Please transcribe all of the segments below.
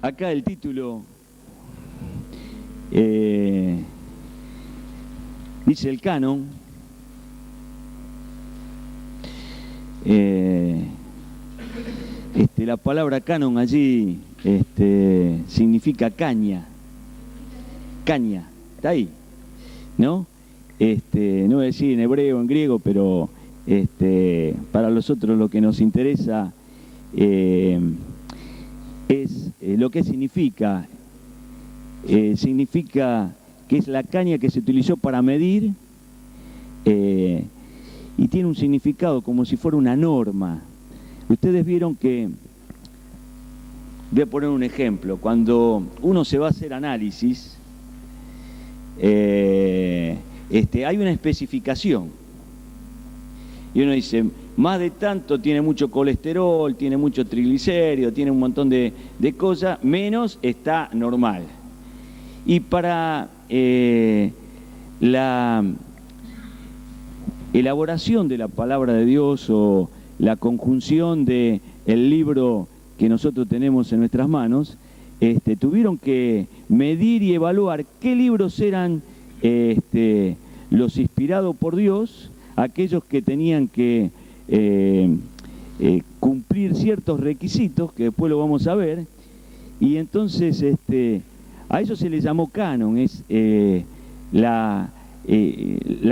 acá el título dice el canon. La palabra canon allí significa caña. Caña, está ahí, ¿no? No voy a decir en hebreo, en griego, pero para nosotros lo que nos interesa es lo que significa. Significa que es la caña que se utilizó para medir y tiene un significado como si fuera una norma. Ustedes vieron que, voy a poner un ejemplo, cuando uno se va a hacer análisis, hay una especificación y uno dice, más de tanto tiene mucho colesterol, tiene mucho triglicérido, tiene un montón de cosas, menos está normal. Y para la elaboración de la palabra de Dios o la conjunción del libro que nosotros tenemos en nuestras manos, tuvieron que medir y evaluar qué libros eran los inspirados por Dios, aquellos que tenían que cumplir ciertos requisitos, que después lo vamos a ver, y entonces a eso se le llamó canon, es la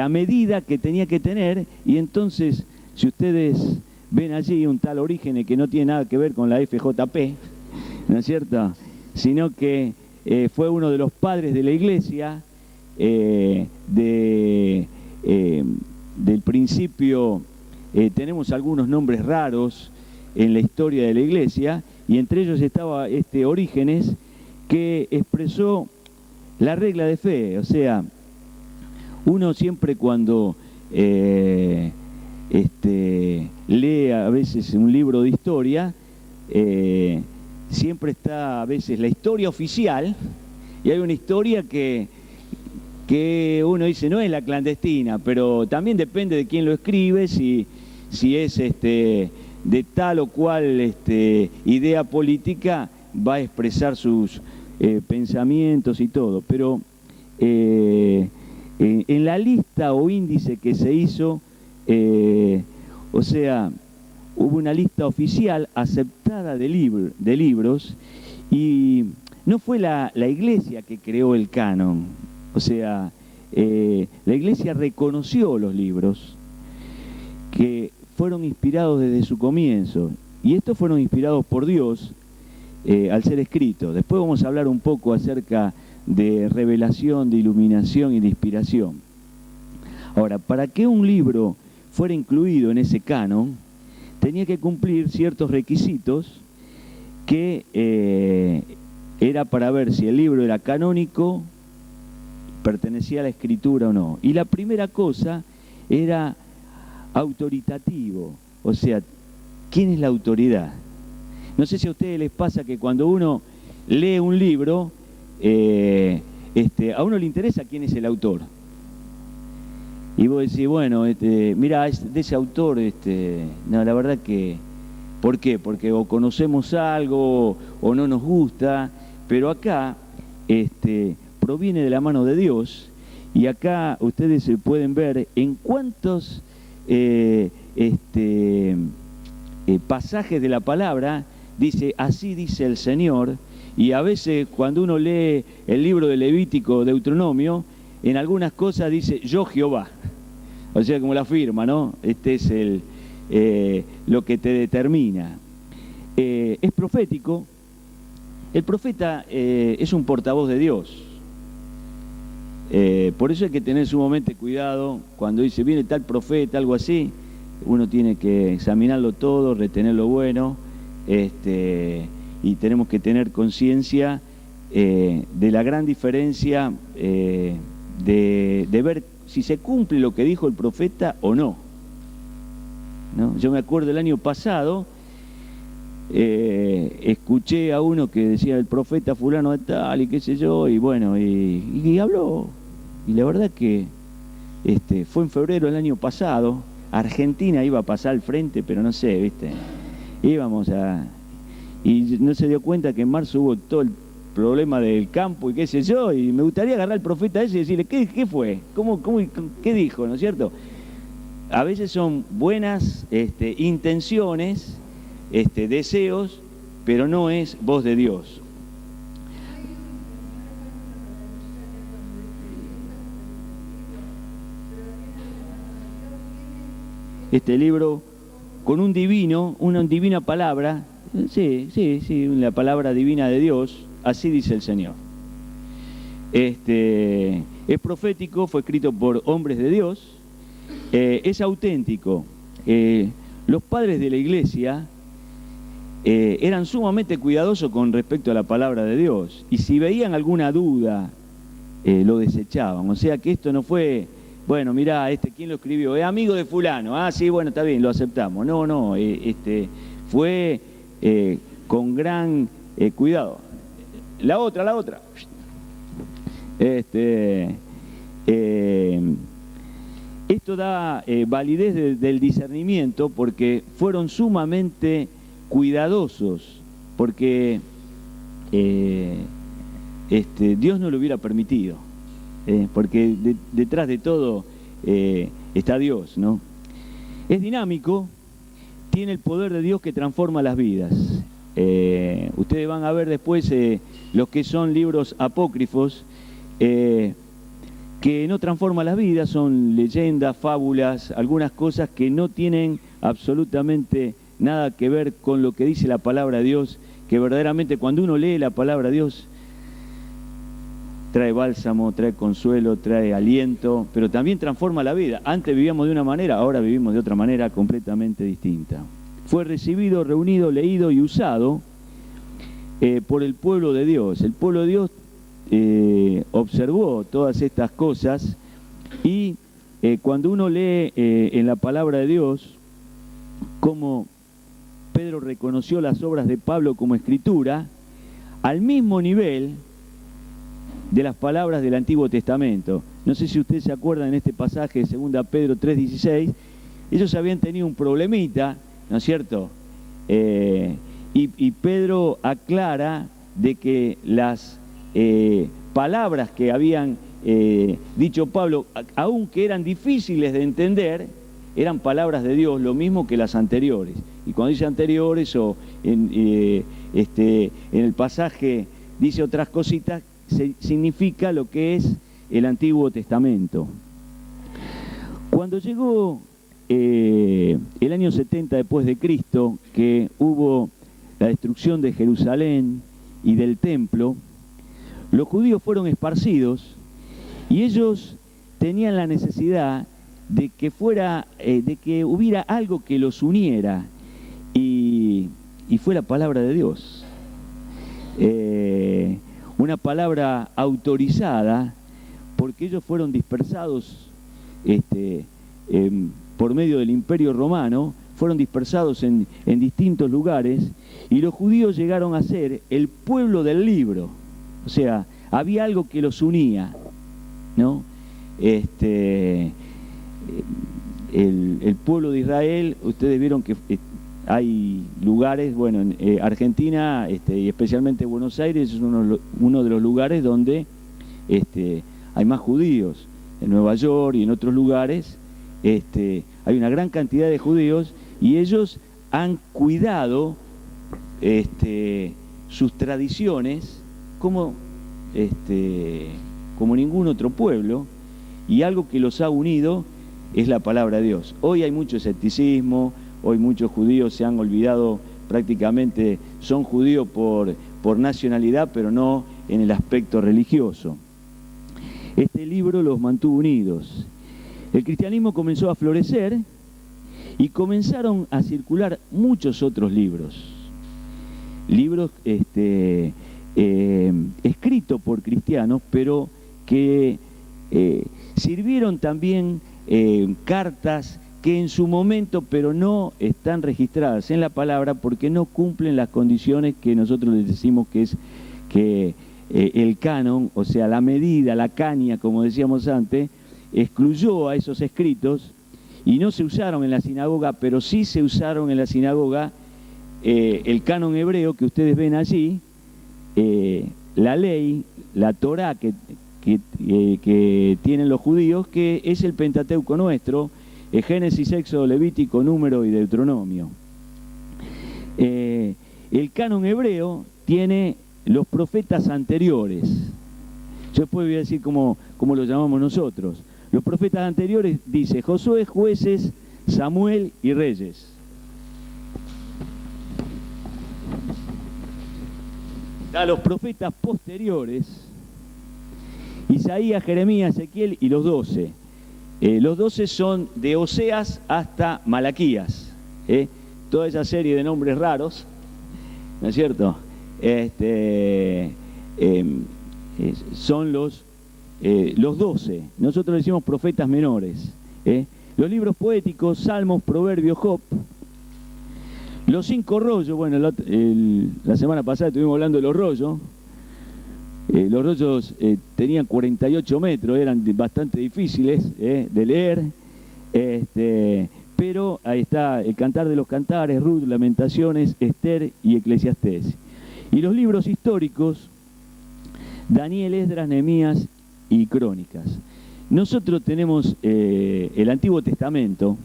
medida que tenía que tener, y entonces, si ustedes ven allí un tal Orígenes que no tiene nada que ver con la FJP, ¿no es cierto?, sino que fue uno de los padres de la Iglesia, del principio. Tenemos algunos nombres raros en la historia de la Iglesia, y entre ellos estaba Orígenes, que expresó la regla de fe. O sea, uno siempre cuando lee a veces un libro de historia, siempre está a veces la historia oficial, y hay una historia que uno dice no es la clandestina, pero también depende de quién lo escribe, si es de tal o cual idea política, va a expresar sus pensamientos y todo. Pero en la lista o índice que se hizo, o sea, hubo una lista oficial aceptada de libros, y no fue la Iglesia que creó el canon. O sea, la Iglesia reconoció los libros que fueron inspirados desde su comienzo, y estos fueron inspirados por Dios al ser escritos. Después vamos a hablar un poco acerca de revelación, de iluminación y de inspiración. Ahora, para que un libro fuera incluido en ese canon, tenía que cumplir ciertos requisitos que era para ver si el libro era canónico, pertenecía a la Escritura o no. Y la primera cosa era autoritativo, o sea, ¿quién es la autoridad? No sé si a ustedes les pasa que cuando uno lee un libro, a uno le interesa quién es el autor. Y vos decís, bueno, mira, es de ese autor, no, la verdad que, ¿por qué? Porque o conocemos algo o no nos gusta, pero acá proviene de la mano de Dios, y acá ustedes pueden ver en cuántos pasajes de la palabra dice, así dice el Señor. Y a veces cuando uno lee el libro de Levítico, Deuteronomio, en algunas cosas dice, yo Jehová. O sea, como la firma, ¿no? Es lo que te determina. Es profético. El profeta es un portavoz de Dios. Por eso hay que tener sumamente cuidado cuando dice, viene tal profeta, algo así. Uno tiene que examinarlo todo, retener lo bueno, y tenemos que tener conciencia de la gran diferencia de ver si se cumple lo que dijo el profeta o no, ¿no? Yo me acuerdo el año pasado, escuché a uno que decía el profeta fulano de tal y qué sé yo, y bueno, y habló, y la verdad que fue en febrero del año pasado. Argentina iba a pasar al frente, pero no sé, ¿viste? Íbamos a... y no se dio cuenta que en marzo hubo todo el problema del campo y qué sé yo, y me gustaría agarrar al profeta ese y decirle, ¿qué fue? ¿Qué dijo? ¿No es cierto? A veces son buenas intenciones, deseos, pero no es voz de Dios. Este libro con una divina palabra, sí, la palabra divina de Dios, así dice el Señor. Es profético, fue escrito por hombres de Dios, es auténtico. Los padres de la iglesia eran sumamente cuidadosos con respecto a la palabra de Dios, y si veían alguna duda, lo desechaban. O sea que esto no fue, bueno, mirá, ¿quién lo escribió? Es amigo de fulano. Ah, sí, bueno, está bien, lo aceptamos. No, fue con gran cuidado. La otra. Esto da validez del discernimiento porque fueron sumamente cuidadosos, porque Dios no lo hubiera permitido, porque detrás de todo está Dios, ¿no? Es dinámico, tiene el poder de Dios que transforma las vidas. Ustedes van a ver después los que son libros apócrifos, que no transforman las vidas, son leyendas, fábulas, algunas cosas que no tienen absolutamente nada que ver con lo que dice la palabra de Dios, que verdaderamente cuando uno lee la palabra de Dios trae bálsamo, trae consuelo, trae aliento, pero también transforma la vida. Antes vivíamos de una manera, ahora vivimos de otra manera completamente distinta. Fue recibido, reunido, leído y usado por el pueblo de Dios. El pueblo de Dios observó todas estas cosas y cuando uno lee en la palabra de Dios cómo Pedro reconoció las obras de Pablo como escritura al mismo nivel de las palabras del Antiguo Testamento. No sé si ustedes se acuerdan en este pasaje de 2 Pedro 3:16, ellos habían tenido un problemita, ¿no es cierto? Y Pedro aclara de que las palabras que habían dicho Pablo, aunque eran difíciles de entender, eran palabras de Dios, lo mismo que las anteriores. Y cuando dice anteriores o en el pasaje dice otras cositas, significa lo que es el Antiguo Testamento. Cuando llegó el año 70 después de Cristo, que hubo la destrucción de Jerusalén y del templo, los judíos fueron esparcidos y ellos tenían la necesidad de que hubiera algo que los uniera, y fue la palabra de Dios. Una palabra autorizada, porque ellos fueron dispersados por medio del Imperio Romano, fueron dispersados en distintos lugares, y los judíos llegaron a ser el pueblo del libro. O sea, había algo que los unía, ¿no? El pueblo de Israel, ustedes vieron que hay lugares, bueno, en Argentina y especialmente Buenos Aires es uno de los lugares donde hay más judíos. En Nueva York y en otros lugares hay una gran cantidad de judíos, y ellos han cuidado sus tradiciones como ningún otro pueblo, y algo que los ha unido es la palabra de Dios. Hoy hay mucho escepticismo, hoy muchos judíos se han olvidado, prácticamente son judíos por nacionalidad, pero no en el aspecto religioso. Este libro los mantuvo unidos. El cristianismo comenzó a florecer y comenzaron a circular muchos otros libros escritos por cristianos, pero que sirvieron también cartas que en su momento, pero no están registradas en la palabra porque no cumplen las condiciones que nosotros les decimos que es el canon, o sea, la medida, la caña, como decíamos antes, excluyó a esos escritos y no se usaron en la sinagoga, pero sí se usaron en la sinagoga el canon hebreo que ustedes ven allí, la ley, la Torá que tienen los judíos, que es el Pentateuco nuestro, Génesis, Éxodo, Levítico, Número y Deuteronomio. El canon hebreo tiene los profetas anteriores. Yo después voy a decir cómo lo llamamos nosotros. Los profetas anteriores dice Josué, Jueces, Samuel y Reyes. A los profetas posteriores, Isaías, Jeremías, Ezequiel y los 12. Los 12 son de Oseas hasta Malaquías. Toda esa serie de nombres raros, ¿no es cierto? Son los 12. Nosotros decimos profetas menores. Los libros poéticos, Salmos, Proverbios, Job. Los 5 rollos, bueno, la semana pasada estuvimos hablando de los rollos. Los rollos tenían 48 metros, eran bastante difíciles de leer. Pero ahí está el Cantar de los Cantares, Ruth, Lamentaciones, Esther y Eclesiastés. Y los libros históricos, Daniel, Esdras, Nehemías y Crónicas. Nosotros tenemos el Antiguo Testamento.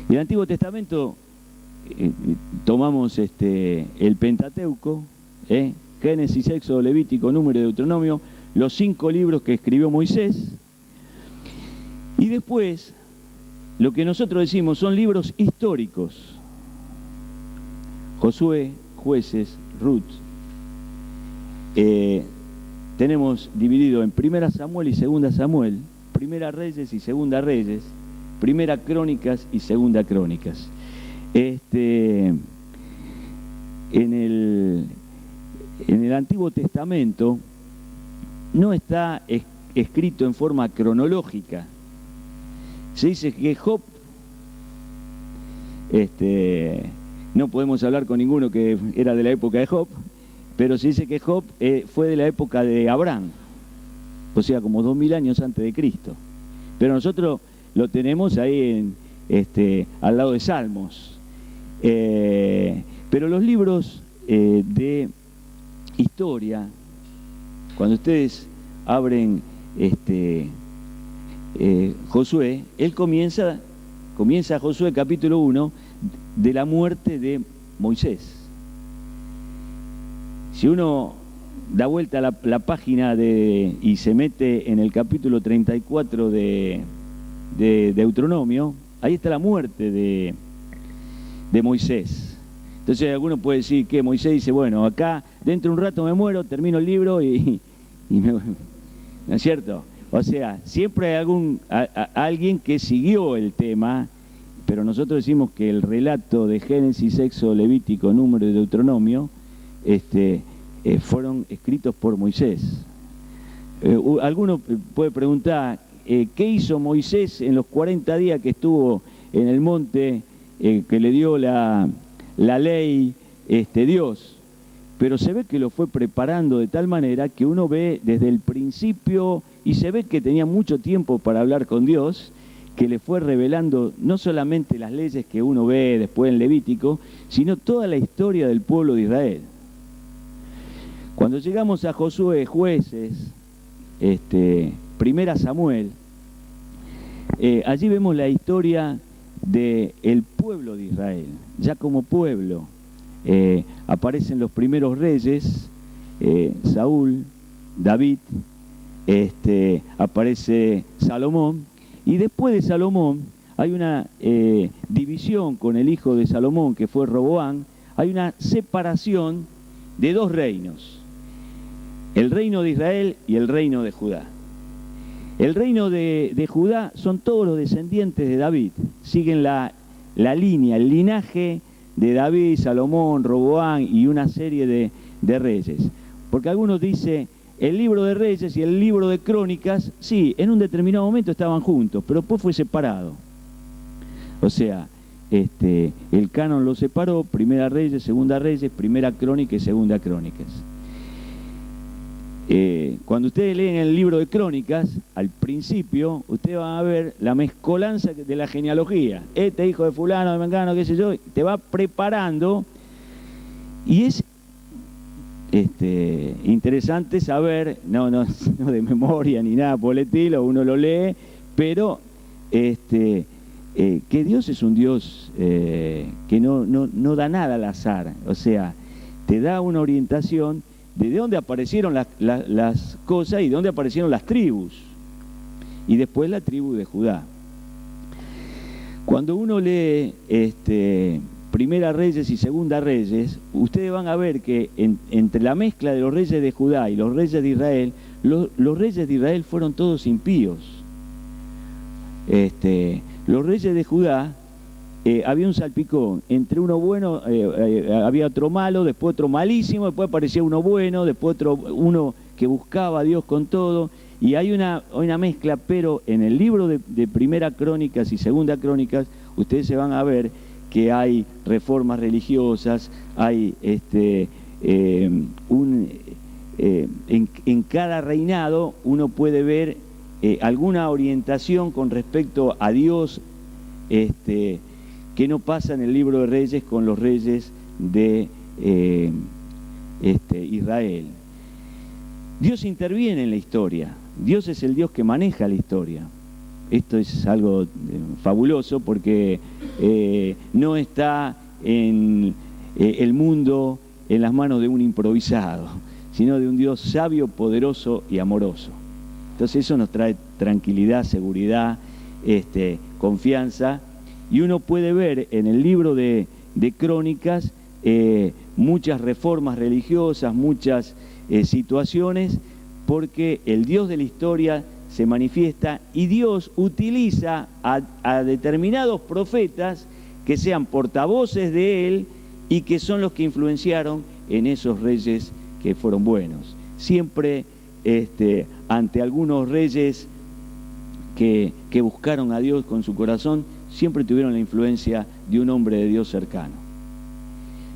El Antiguo Testamento tomamos el Pentateuco, Génesis, Éxodo, Levítico, Número y Deuteronomio, los 5 libros que escribió Moisés. Y después, lo que nosotros decimos son libros históricos. Josué, Jueces, Ruth. Tenemos dividido en Primera Samuel y Segunda Samuel, Primera Reyes y Segunda Reyes, Primera Crónicas y Segunda Crónicas. En el Antiguo Testamento no está escrito en forma cronológica. Se dice que Job, no podemos hablar con ninguno que era de la época de Job, pero se dice que Job fue de la época de Abraham, o sea, como 2000 años antes de Cristo. Pero nosotros lo tenemos ahí al lado de Salmos. Pero los libros de historia, cuando ustedes abren Josué, él comienza Josué capítulo 1 de la muerte de Moisés. Si uno da vuelta a la página y se mete en el capítulo 34 de Deuteronomio, ahí está la muerte de Moisés. Entonces alguno puede decir que Moisés dice, bueno, acá dentro de un rato me muero, termino el libro y ¿no es cierto? O sea, siempre hay alguien que siguió el tema, pero nosotros decimos que el relato de Génesis, Éxodo, Levítico, Número y Deuteronomio fueron escritos por Moisés. Alguno puede preguntar, ¿qué hizo Moisés en los 40 días que estuvo en el monte que le dio la ley Dios? Pero se ve que lo fue preparando de tal manera que uno ve desde el principio y se ve que tenía mucho tiempo para hablar con Dios, que le fue revelando no solamente las leyes que uno ve después en Levítico, sino toda la historia del pueblo de Israel. Cuando llegamos a Josué, Jueces, Primera Samuel, allí vemos la historia del pueblo de Israel, ya como pueblo. Aparecen los primeros reyes, Saúl, David, aparece Salomón, y después de Salomón hay una división con el hijo de Salomón, que fue Roboam. Hay una separación de 2 reinos, el reino de Israel y el reino de Judá. El reino de Judá son todos los descendientes de David, siguen la línea, el linaje de David, Salomón, Roboam y una serie de reyes. Porque algunos dicen, el libro de Reyes y el libro de Crónicas, sí, en un determinado momento estaban juntos, pero después fue separado. O sea, el canon lo separó, Primera Reyes, Segunda Reyes, Primera Crónica y Segunda Crónicas. Cuando ustedes leen el libro de Crónicas, al principio, ustedes van a ver la mezcolanza de la genealogía. Este hijo de fulano, de mengano, qué sé yo, te va preparando. Y es interesante saber, no de memoria ni nada por el estilo, uno lo lee, pero que Dios es un Dios que no da nada al azar. O sea, te da una orientación de dónde aparecieron las cosas y de dónde aparecieron las tribus. Y después la tribu de Judá. Cuando uno lee Primera Reyes y Segunda Reyes, ustedes van a ver que entre la mezcla de los reyes de Judá y los reyes de Israel, los reyes de Israel fueron todos impíos. Los reyes de Judá, había un salpicón, entre uno bueno, había otro malo, después otro malísimo, después aparecía uno bueno, después uno que buscaba a Dios con todo, y hay una mezcla, pero en el libro de Primera Crónicas y Segunda Crónicas, ustedes se van a ver que hay reformas religiosas, hay en cada reinado uno puede ver alguna orientación con respecto a Dios, que no pasa en el libro de Reyes con los reyes de Israel. Dios interviene en la historia. Dios es el Dios que maneja la historia. Esto es algo fabuloso porque no está en el mundo en las manos de un improvisado, sino de un Dios sabio, poderoso y amoroso. Entonces eso nos trae tranquilidad, seguridad, confianza. Y uno puede ver en el libro de Crónicas muchas reformas religiosas, muchas situaciones, porque el Dios de la historia se manifiesta y Dios utiliza a determinados profetas que sean portavoces de Él y que son los que influenciaron en esos reyes que fueron buenos. Siempre ante algunos reyes que buscaron a Dios con su corazón, siempre tuvieron la influencia de un hombre de Dios cercano.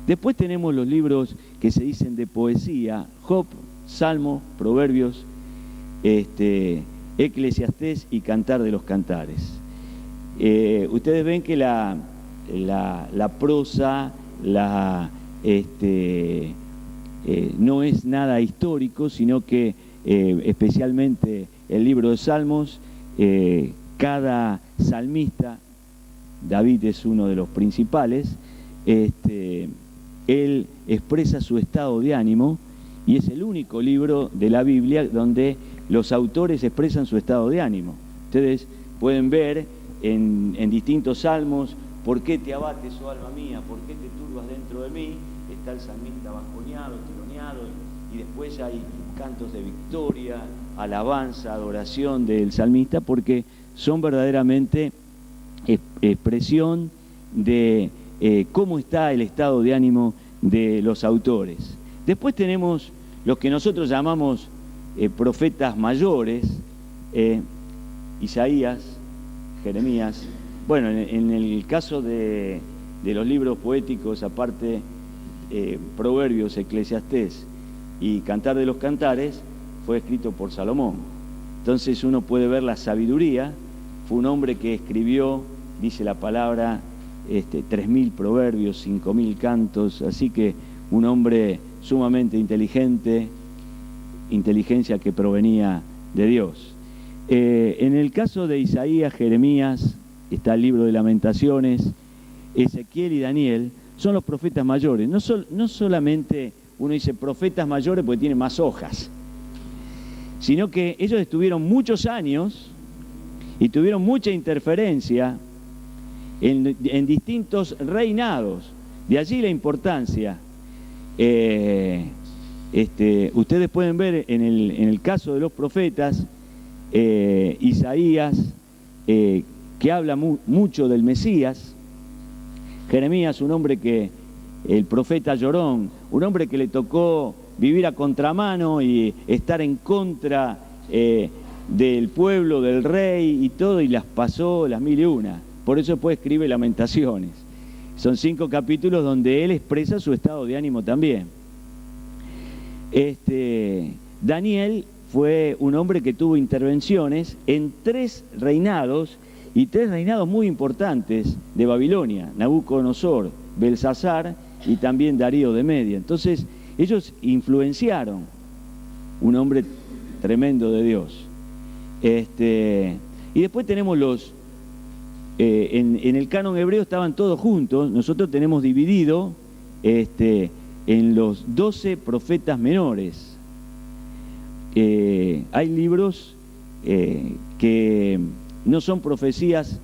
Después tenemos los libros que se dicen de poesía: Job, Salmo, Proverbios, Eclesiastés y Cantar de los Cantares. Ustedes ven que la prosa no es nada histórico, sino que especialmente el libro de Salmos, cada salmista, David es uno de los principales, él expresa su estado de ánimo y es el único libro de la Biblia donde los autores expresan su estado de ánimo. Ustedes pueden ver en distintos salmos: ¿por qué te abates, oh alma mía? ¿Por qué te turbas dentro de mí? Está el salmista bajoneado, tironeado, y después hay cantos de victoria, alabanza, adoración del salmista, porque son verdaderamente expresión de cómo está el estado de ánimo de los autores. Después tenemos los que nosotros llamamos profetas mayores, Isaías, Jeremías. Bueno, en el caso de los libros poéticos, aparte Proverbios, Eclesiastés y Cantar de los Cantares, fue escrito por Salomón. Entonces uno puede ver la sabiduría. Fue un hombre que escribió, dice la palabra, 3.000 proverbios, 5.000 cantos, así que un hombre sumamente inteligente, inteligencia que provenía de Dios. En el caso de Isaías, Jeremías, está el libro de Lamentaciones, Ezequiel y Daniel, son los profetas mayores. No solamente uno dice profetas mayores porque tienen más hojas, sino que ellos estuvieron muchos años y tuvieron mucha interferencia en distintos reinados. De allí la importancia. Ustedes pueden ver en el caso de los profetas, Isaías, que habla mucho del Mesías. Jeremías, un hombre el profeta llorón, un hombre que le tocó vivir a contramano y estar en contra del pueblo, del rey y todo, y las pasó las 1001. Por eso después escribe Lamentaciones. Son 5 capítulos donde él expresa su estado de ánimo también. Daniel fue un hombre que tuvo intervenciones en 3 reinados, y 3 reinados muy importantes de Babilonia: Nabucodonosor, Belsasar y también Darío de Media. Entonces, ellos influenciaron, un hombre tremendo de Dios. Y después tenemos en el canon hebreo estaban todos juntos. Nosotros tenemos dividido en los 12 profetas menores. Hay libros que no son profecías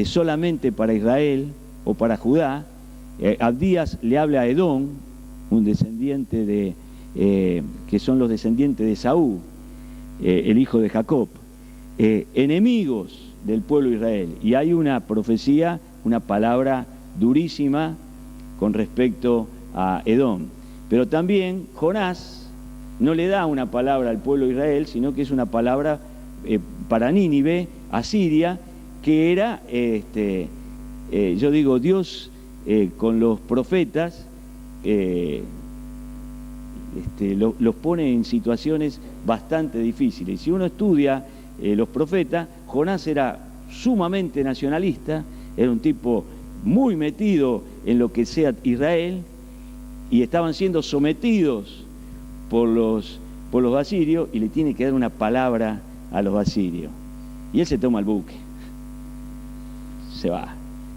solamente para Israel o para Judá. Abdías le habla a Edom, un descendiente que son los descendientes de Saúl, el hijo de Jacob, enemigos del pueblo de Israel. Y hay una profecía, una palabra durísima con respecto a Edom. Pero también Jonás no le da una palabra al pueblo de Israel, sino que es una palabra para Nínive, Asiria, que era, yo digo, Dios con los profetas los pone en situaciones bastante difíciles. Si uno estudia los profetas, Jonás era sumamente nacionalista, era un tipo muy metido en lo que sea Israel, y estaban siendo sometidos por los asirios, y le tiene que dar una palabra a los asirios. Y él se toma el buque, se va,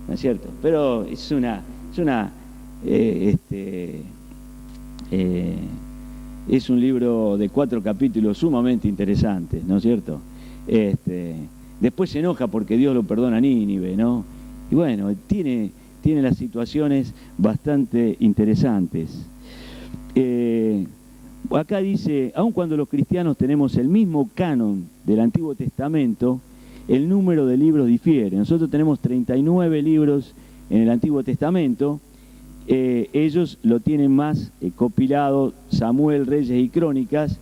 ¿no es cierto? Pero es un libro de 4 capítulos sumamente interesantes, ¿no es cierto? Después se enoja porque Dios lo perdona a Nínive, ¿no? Y bueno, tiene las situaciones bastante interesantes. Acá dice, aun cuando los cristianos tenemos el mismo canon del Antiguo Testamento, el número de libros difiere. Nosotros tenemos 39 libros en el Antiguo Testamento. Ellos lo tienen más compilado, Samuel, Reyes y Crónicas,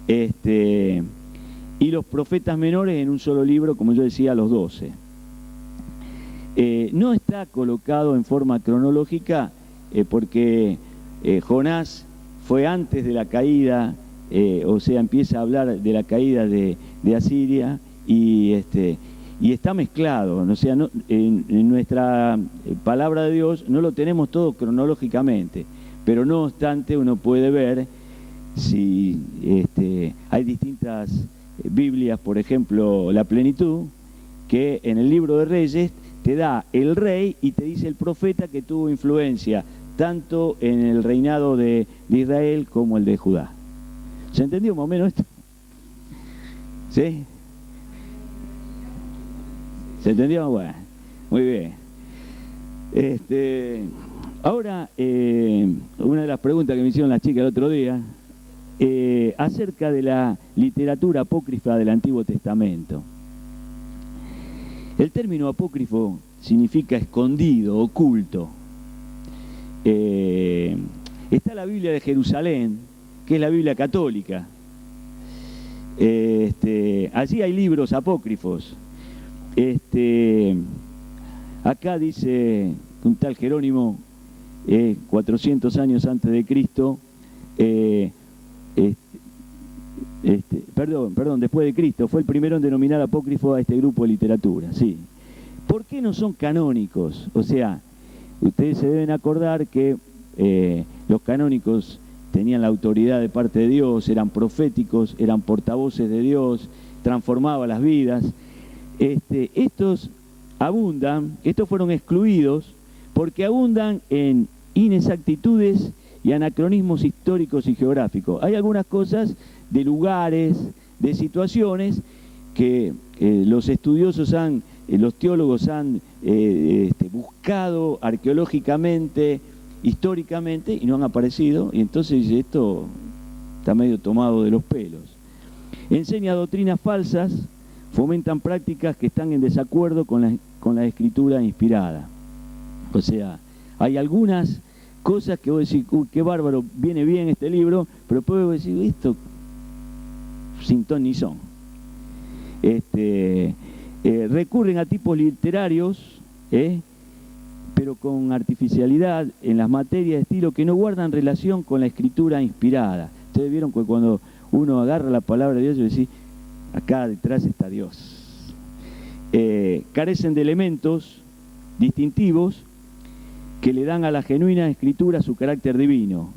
y los profetas menores en un solo libro, como yo decía, los 12. No está colocado en forma cronológica porque Jonás fue antes de la caída, o sea, empieza a hablar de la caída de Asiria, y está mezclado. O sea, en nuestra palabra de Dios no lo tenemos todo cronológicamente, pero no obstante uno puede ver si hay distintas Biblias, por ejemplo, la Plenitud, que en el libro de Reyes te da el rey y te dice el profeta que tuvo influencia tanto en el reinado de Israel como el de Judá. ¿Se entendió más o menos esto? ¿Sí? ¿Se entendió? Bueno, muy bien. Ahora, una de las preguntas que me hicieron las chicas el otro día, acerca de la literatura apócrifa del Antiguo Testamento. El término apócrifo significa escondido, oculto. Está la Biblia de Jerusalén, que es la Biblia católica. Allí hay libros apócrifos. Acá dice un tal Jerónimo, 400 años antes de Cristo, perdón, después de Cristo, fue el primero en denominar apócrifo a este grupo de literatura, sí. ¿Por qué no son canónicos? O sea, ustedes se deben acordar que los canónicos tenían la autoridad de parte de Dios, eran proféticos, eran portavoces de Dios, transformaban las vidas. Estos fueron excluidos porque abundan en inexactitudes y anacronismos históricos y geográficos. Hay algunas cosas de lugares, de situaciones que los estudiosos los teólogos han buscado arqueológicamente, históricamente, y no han aparecido, y entonces esto está medio tomado de los pelos. Enseña doctrinas falsas, fomentan prácticas que están en desacuerdo con la escritura inspirada. O sea, hay algunas cosas que vos decís, uy, qué bárbaro, viene bien este libro, pero después vos decís, esto sin ton ni son. Recurren a tipos literarios, pero con artificialidad en las materias de estilo que no guardan relación con la escritura inspirada. Ustedes vieron que cuando uno agarra la palabra de Dios y dice, acá detrás está Dios. Carecen de elementos distintivos que le dan a la genuina escritura su carácter divino,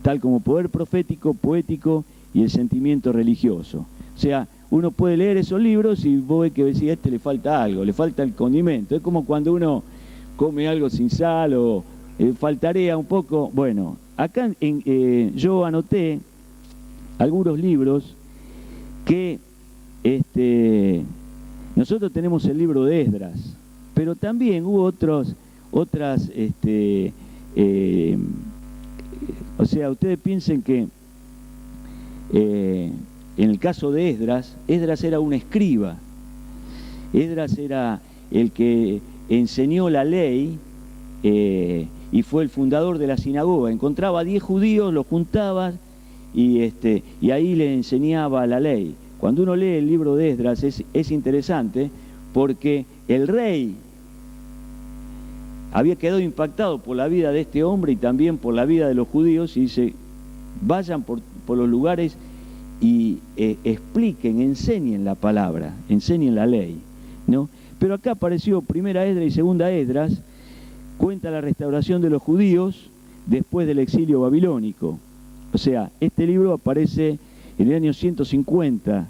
tal como poder profético, poético y el sentimiento religioso. O sea, uno puede leer esos libros y vos ves que decís, a este le falta algo, le falta el condimento. Es como cuando uno come algo sin sal o faltaría un poco. Bueno, acá yo anoté algunos libros que nosotros tenemos el libro de Esdras, pero también hubo otras, o sea, ustedes piensen que en el caso de Esdras era un escriba. Esdras era el que enseñó la ley y fue el fundador de la sinagoga. Encontraba a 10 judíos, los juntaba y ahí le enseñaba la ley. Cuando uno lee el libro de Esdras es interesante porque el rey había quedado impactado por la vida de este hombre y también por la vida de los judíos y dice, vayan por los lugares y expliquen, enseñen la palabra, enseñen la ley, ¿no? Pero acá apareció primera Esdras y segunda Esdras, cuenta la restauración de los judíos después del exilio babilónico. O sea, este libro aparece en el año 150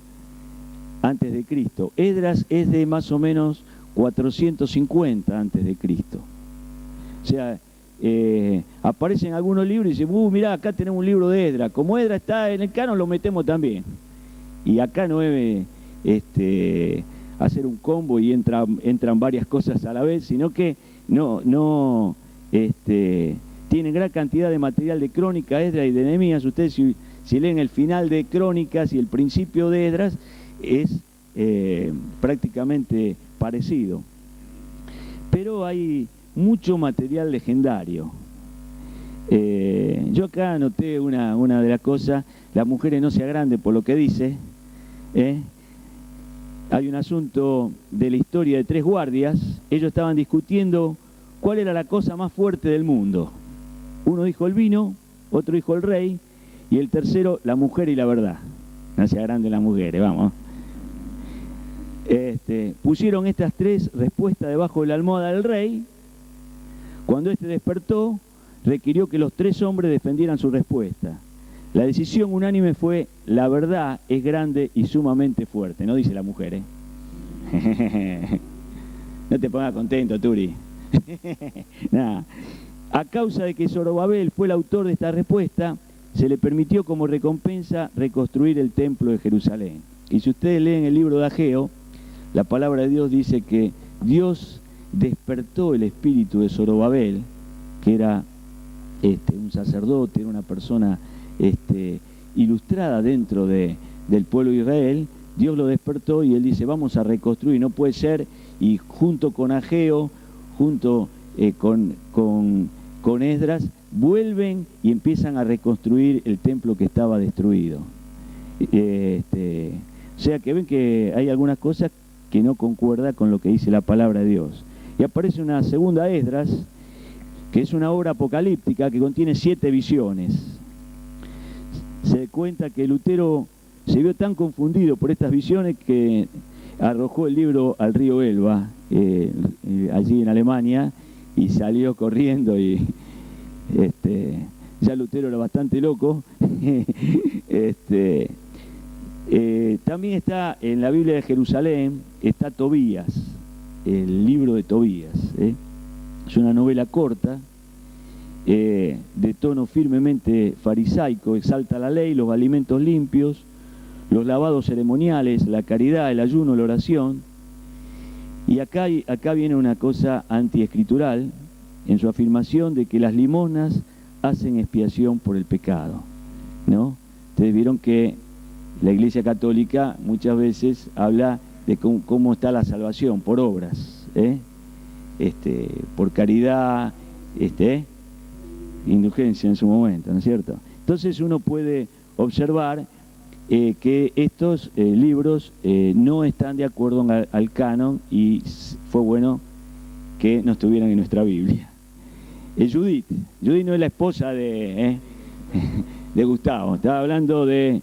antes de Cristo. Esdras es de más o menos 450 antes de Cristo. O sea, aparecen algunos libros y dicen, mirá, acá tenemos un libro de Esdras. Como Esdras está en el canon, lo metemos también. Y acá no es hacer un combo y entran varias cosas a la vez, sino que tienen gran cantidad de material de Crónica, Esdras y de Nehemías. Ustedes si leen el final de Crónicas y el principio de Esdras, es prácticamente parecido. Pero hay mucho material legendario. Yo acá anoté una de las cosas, las mujeres no se agranden por lo que dice. Hay un asunto de la historia de 3 guardias. Ellos estaban discutiendo cuál era la cosa más fuerte del mundo. Uno dijo el vino, otro dijo el rey, y el tercero la mujer y la verdad. No se agranden las mujeres, vamos. Pusieron estas 3 respuestas debajo de la almohada del rey. Cuando éste despertó, requirió que los 3 hombres defendieran su respuesta. La decisión unánime fue, la verdad es grande y sumamente fuerte. No dice la mujer, ¿eh? No te pongas contento, Turi. Nada. A causa de que Zorobabel fue el autor de esta respuesta, se le permitió como recompensa reconstruir el templo de Jerusalén. Y si ustedes leen el libro de Ageo, la palabra de Dios dice que Dios despertó el espíritu de Zorobabel, que era un sacerdote, era una persona ilustrada dentro del pueblo de Israel. Dios lo despertó y él dice, vamos a reconstruir, no puede ser, y junto con Ageo, junto con Esdras, vuelven y empiezan a reconstruir el templo que estaba destruido. O sea que ven que hay algunas cosas que no concuerdan con lo que dice la palabra de Dios. Y aparece una segunda Esdras, que es una obra apocalíptica que contiene 7 visiones. Se cuenta que Lutero se vio tan confundido por estas visiones que arrojó el libro al río Elba, allí en Alemania, y salió corriendo y ya Lutero era bastante loco. También está en la Biblia de Jerusalén, está Tobías, el libro de Tobías. Es una novela corta, de tono firmemente farisaico, exalta la ley, los alimentos limpios, los lavados ceremoniales, la caridad, el ayuno, la oración. Y acá viene una cosa antiescritural en su afirmación de que las limosnas hacen expiación por el pecado, ¿no? Ustedes vieron que la Iglesia Católica muchas veces habla de cómo está la salvación, por obras, por caridad, indulgencia en su momento, ¿no es cierto? Entonces uno puede observar que estos libros no están de acuerdo al canon, y fue bueno que no estuvieran en nuestra Biblia. Judith no es la esposa de Gustavo, estaba hablando de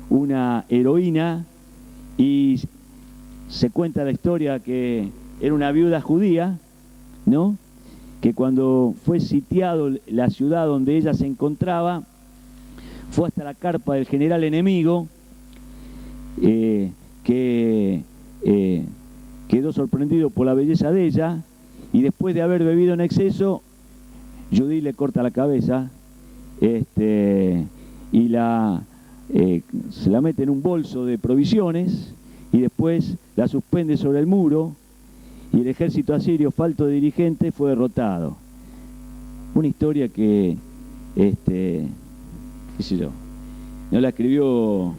una heroína, y se cuenta la historia que era una viuda judía, ¿no?, que cuando fue sitiado la ciudad donde ella se encontraba, fue hasta la carpa del general enemigo, que quedó sorprendido por la belleza de ella, y después de haber bebido en exceso, Judith le corta la cabeza, y se la mete en un bolso de provisiones, y después la suspende sobre el muro, y el ejército asirio, falto de dirigente, fue derrotado. Una historia que, qué sé yo, no la escribió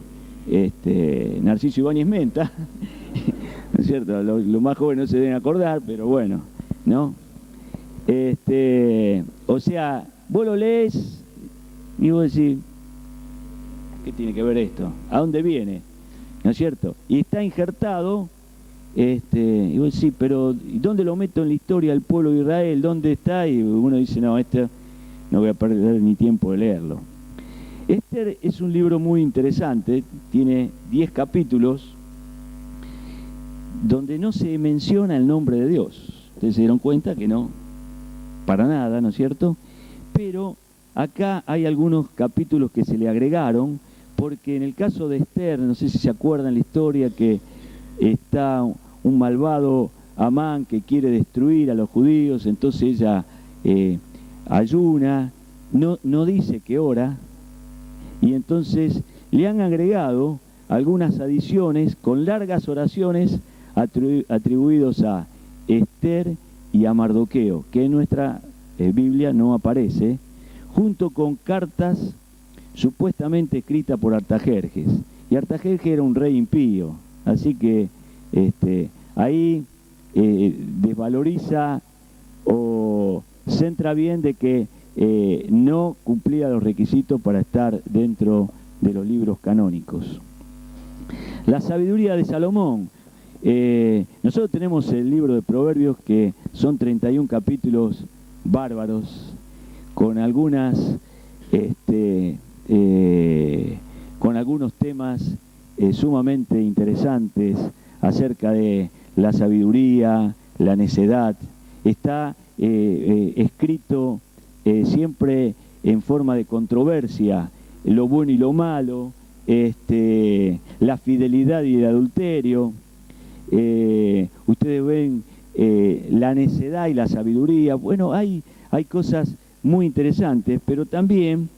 Narciso Ibáñez Menta, ¿no es cierto? Los más jóvenes no se deben acordar, pero bueno, ¿no? O sea, vos lo lees y vos decís, ¿qué tiene que ver esto? ¿A dónde viene? ¿No es cierto? Y está injertado, y vos decís, pero ¿dónde lo meto en la historia del pueblo de Israel? ¿Dónde está? Y uno dice, no, no voy a perder ni tiempo de leerlo. Esther es un libro muy interesante, tiene 10 capítulos, donde no se menciona el nombre de Dios. Ustedes se dieron cuenta que no, para nada, ¿no es cierto? Pero acá hay algunos capítulos que se le agregaron, porque en el caso de Esther, no sé si se acuerdan la historia, que está un malvado Amán que quiere destruir a los judíos, entonces ella ayuna, no dice qué ora, y entonces le han agregado algunas adiciones con largas oraciones atribuidos a Esther y a Mardoqueo, que en nuestra Biblia no aparece, junto con cartas supuestamente escritas por Artajerjes. Y Artajerjes era un rey impío, así que ahí desvaloriza o centra bien de que no cumplía los requisitos para estar dentro de los libros canónicos. La sabiduría de Salomón. Nosotros tenemos el libro de Proverbios, que son 31 capítulos bárbaros, con algunos temas sumamente interesantes acerca de la sabiduría, la necedad. Está escrito siempre en forma de controversia, lo bueno y lo malo, la fidelidad y el adulterio. Ustedes ven la necedad y la sabiduría. Bueno, hay cosas muy interesantes, pero también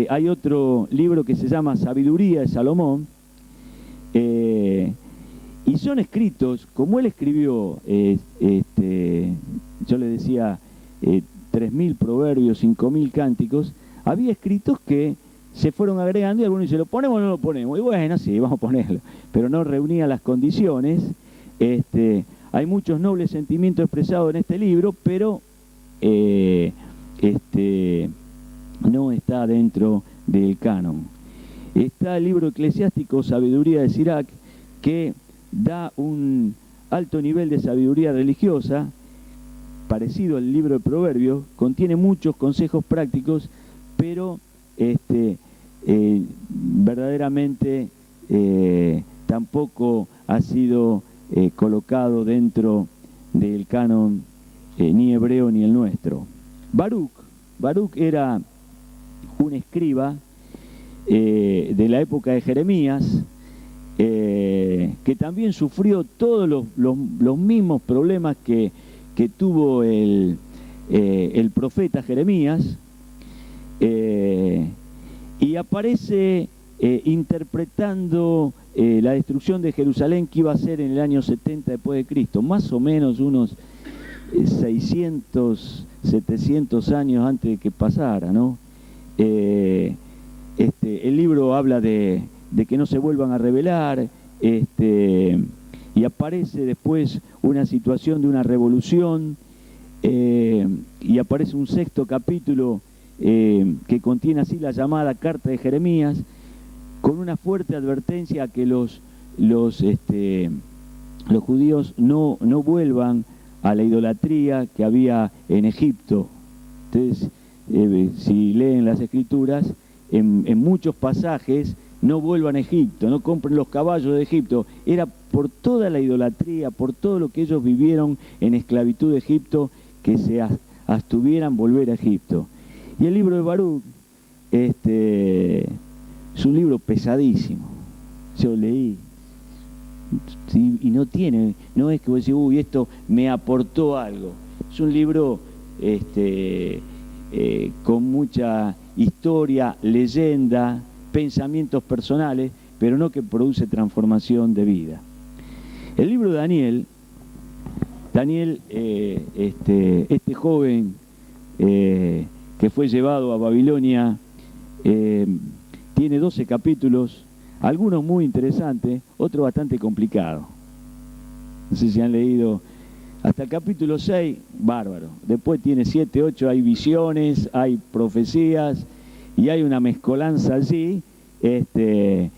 hay otro libro que se llama Sabiduría de Salomón, y son escritos, como él escribió, yo le decía, 3.000 proverbios, 5.000 cánticos, había escritos que se fueron agregando, y algunos dicen, ¿lo ponemos o no lo ponemos? Y bueno, sí, vamos a ponerlo, pero no reunía las condiciones. Hay muchos nobles sentimientos expresados en este libro, pero no está dentro del canon. Está el libro eclesiástico Sabiduría de Sirac, que da un alto nivel de sabiduría religiosa, parecido al libro de Proverbios, contiene muchos consejos prácticos, pero verdaderamente tampoco ha sido colocado dentro del canon ni hebreo ni el nuestro. Baruch era un escriba de la época de Jeremías, que también sufrió todos los mismos problemas que tuvo el profeta Jeremías, y aparece interpretando la destrucción de Jerusalén, que iba a ser en el año 70 después de Cristo, más o menos unos 600, 700 años antes de que pasara, ¿no? El libro habla de que no se vuelvan a rebelar, y aparece después una situación de una revolución, y aparece un 6º capítulo que contiene así la llamada Carta de Jeremías, con una fuerte advertencia a que los judíos no vuelvan a la idolatría que había en Egipto. Entonces, si leen las Escrituras, en muchos pasajes, no vuelvan a Egipto, no compren los caballos de Egipto. Era por toda la idolatría, por todo lo que ellos vivieron en esclavitud de Egipto, que se abstuvieran volver a Egipto. Y el libro de Baruch es un libro pesadísimo. Yo leí, sí, y no es que vos decís, uy, esto me aportó algo. Es un libro con mucha historia, leyenda, pensamientos personales, pero no que produce transformación de vida. El libro de Daniel, este joven que fue llevado a Babilonia, tiene 12 capítulos, algunos muy interesantes, otros bastante complicados. No sé si han leído hasta el capítulo 6, bárbaro. Después tiene 7, 8, hay visiones, hay profecías y hay una mezcolanza allí, que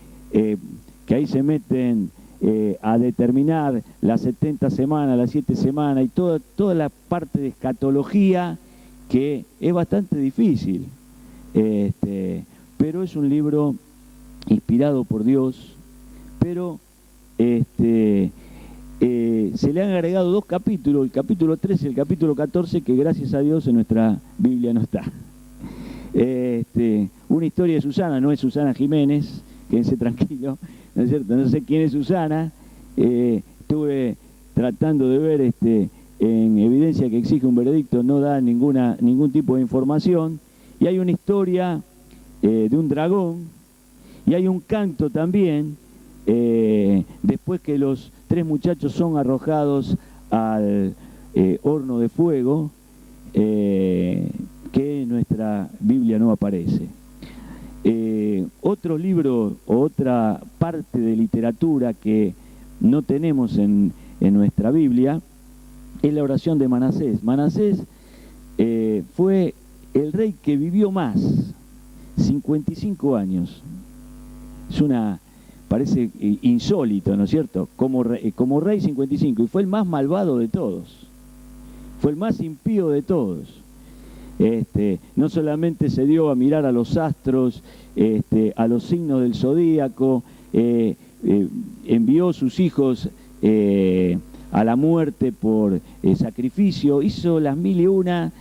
ahí se meten a determinar las 70 semanas, las 7 semanas y toda la parte de escatología, que es bastante difícil. Pero es un libro inspirado por Dios, pero se le han agregado 2 capítulos, el capítulo 13 y el capítulo 14, que gracias a Dios en nuestra Biblia no está. Una historia de Susana, no es Susana Jiménez, quédense tranquilo, ¿no es cierto? No sé quién es Susana, estuve tratando de ver en evidencia que exige un veredicto, no da ningún tipo de información, y hay una historia de un dragón, y hay un canto también, después que los 3 muchachos son arrojados al horno de fuego, que en nuestra Biblia no aparece. Otro libro o otra parte de literatura que no tenemos en nuestra Biblia es la oración de Manasés. Manasés fue el rey que vivió más, 55 años. Parece insólito, ¿no es cierto? Como rey 55, y fue el más malvado de todos, fue el más impío de todos. No solamente se dio a mirar a los astros, a los signos del zodíaco, envió sus hijos a la muerte por sacrificio, hizo las 1001,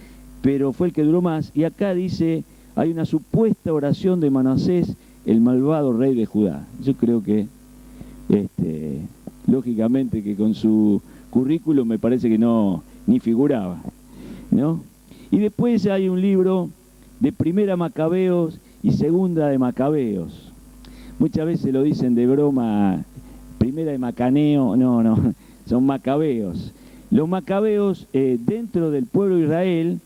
pero fue el que duró más. Y acá dice, hay una supuesta oración de Manasés, el malvado rey de Judá. Yo creo que, lógicamente, que con su currículum me parece que ni figuraba, ¿no? Y después hay un libro de Primera Macabeos y Segunda de Macabeos. Muchas veces lo dicen de broma, Primera de Macaneo, no, son Macabeos. Los Macabeos, dentro del pueblo de Israel,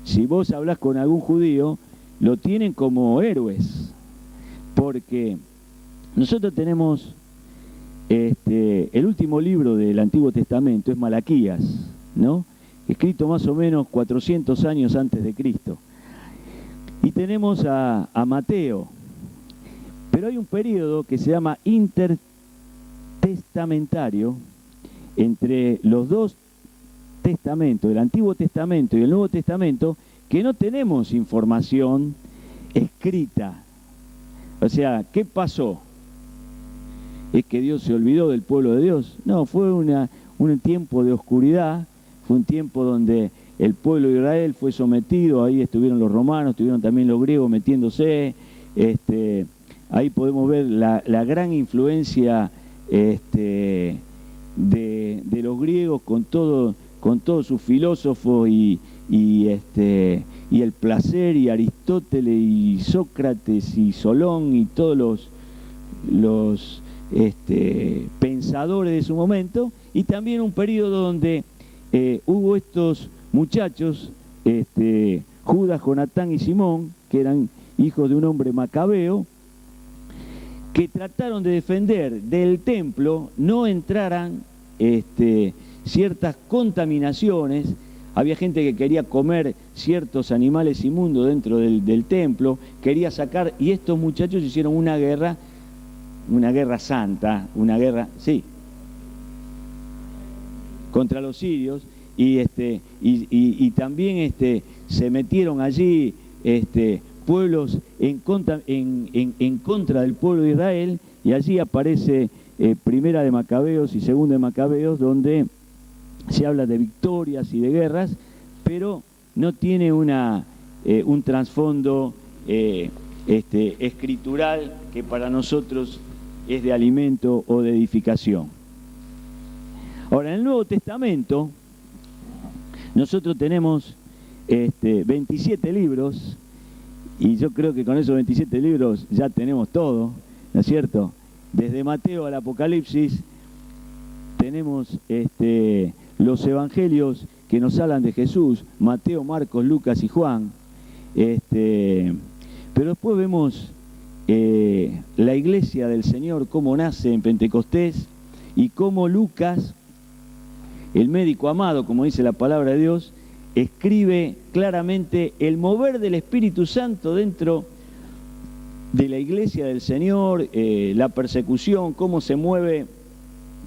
si vos hablás con algún judío, lo tienen como héroes, porque nosotros tenemos el último libro del Antiguo Testamento, es Malaquías, ¿no? Escrito más o menos 400 años antes de Cristo. Y tenemos a Mateo, pero hay un periodo que se llama intertestamentario entre los 2 testamentos, el Antiguo Testamento y el Nuevo Testamento, que no tenemos información escrita. O sea, ¿qué pasó? ¿Es que Dios se olvidó del pueblo de Dios? No, fue un tiempo de oscuridad, fue un tiempo donde el pueblo de Israel fue sometido, ahí estuvieron los romanos, estuvieron también los griegos metiéndose, ahí podemos ver la gran influencia de los griegos con todos sus filósofos y el placer, y Aristóteles y Sócrates y Solón y todos los pensadores de su momento, y también un periodo donde hubo estos muchachos, Judas, Jonatán y Simón, que eran hijos de un hombre macabeo, que trataron de defender del templo no entraran ciertas contaminaciones. Había gente que quería comer ciertos animales inmundos dentro del templo, quería sacar, y estos muchachos hicieron una guerra santa, sí, contra los sirios, y también se metieron allí pueblos en contra del pueblo de Israel, y allí aparece Primera de Macabeos y Segunda de Macabeos, donde se habla de victorias y de guerras, pero no tiene un trasfondo escritural que para nosotros es de alimento o de edificación. Ahora, en el Nuevo Testamento, nosotros tenemos 27 libros, y yo creo que con esos 27 libros ya tenemos todo, ¿no es cierto? Desde Mateo al Apocalipsis tenemos los evangelios que nos hablan de Jesús, Mateo, Marcos, Lucas y Juan, pero después vemos la iglesia del Señor, cómo nace en Pentecostés, y cómo Lucas, el médico amado, como dice la palabra de Dios, escribe claramente el mover del Espíritu Santo dentro de la iglesia del Señor, la persecución, cómo se mueve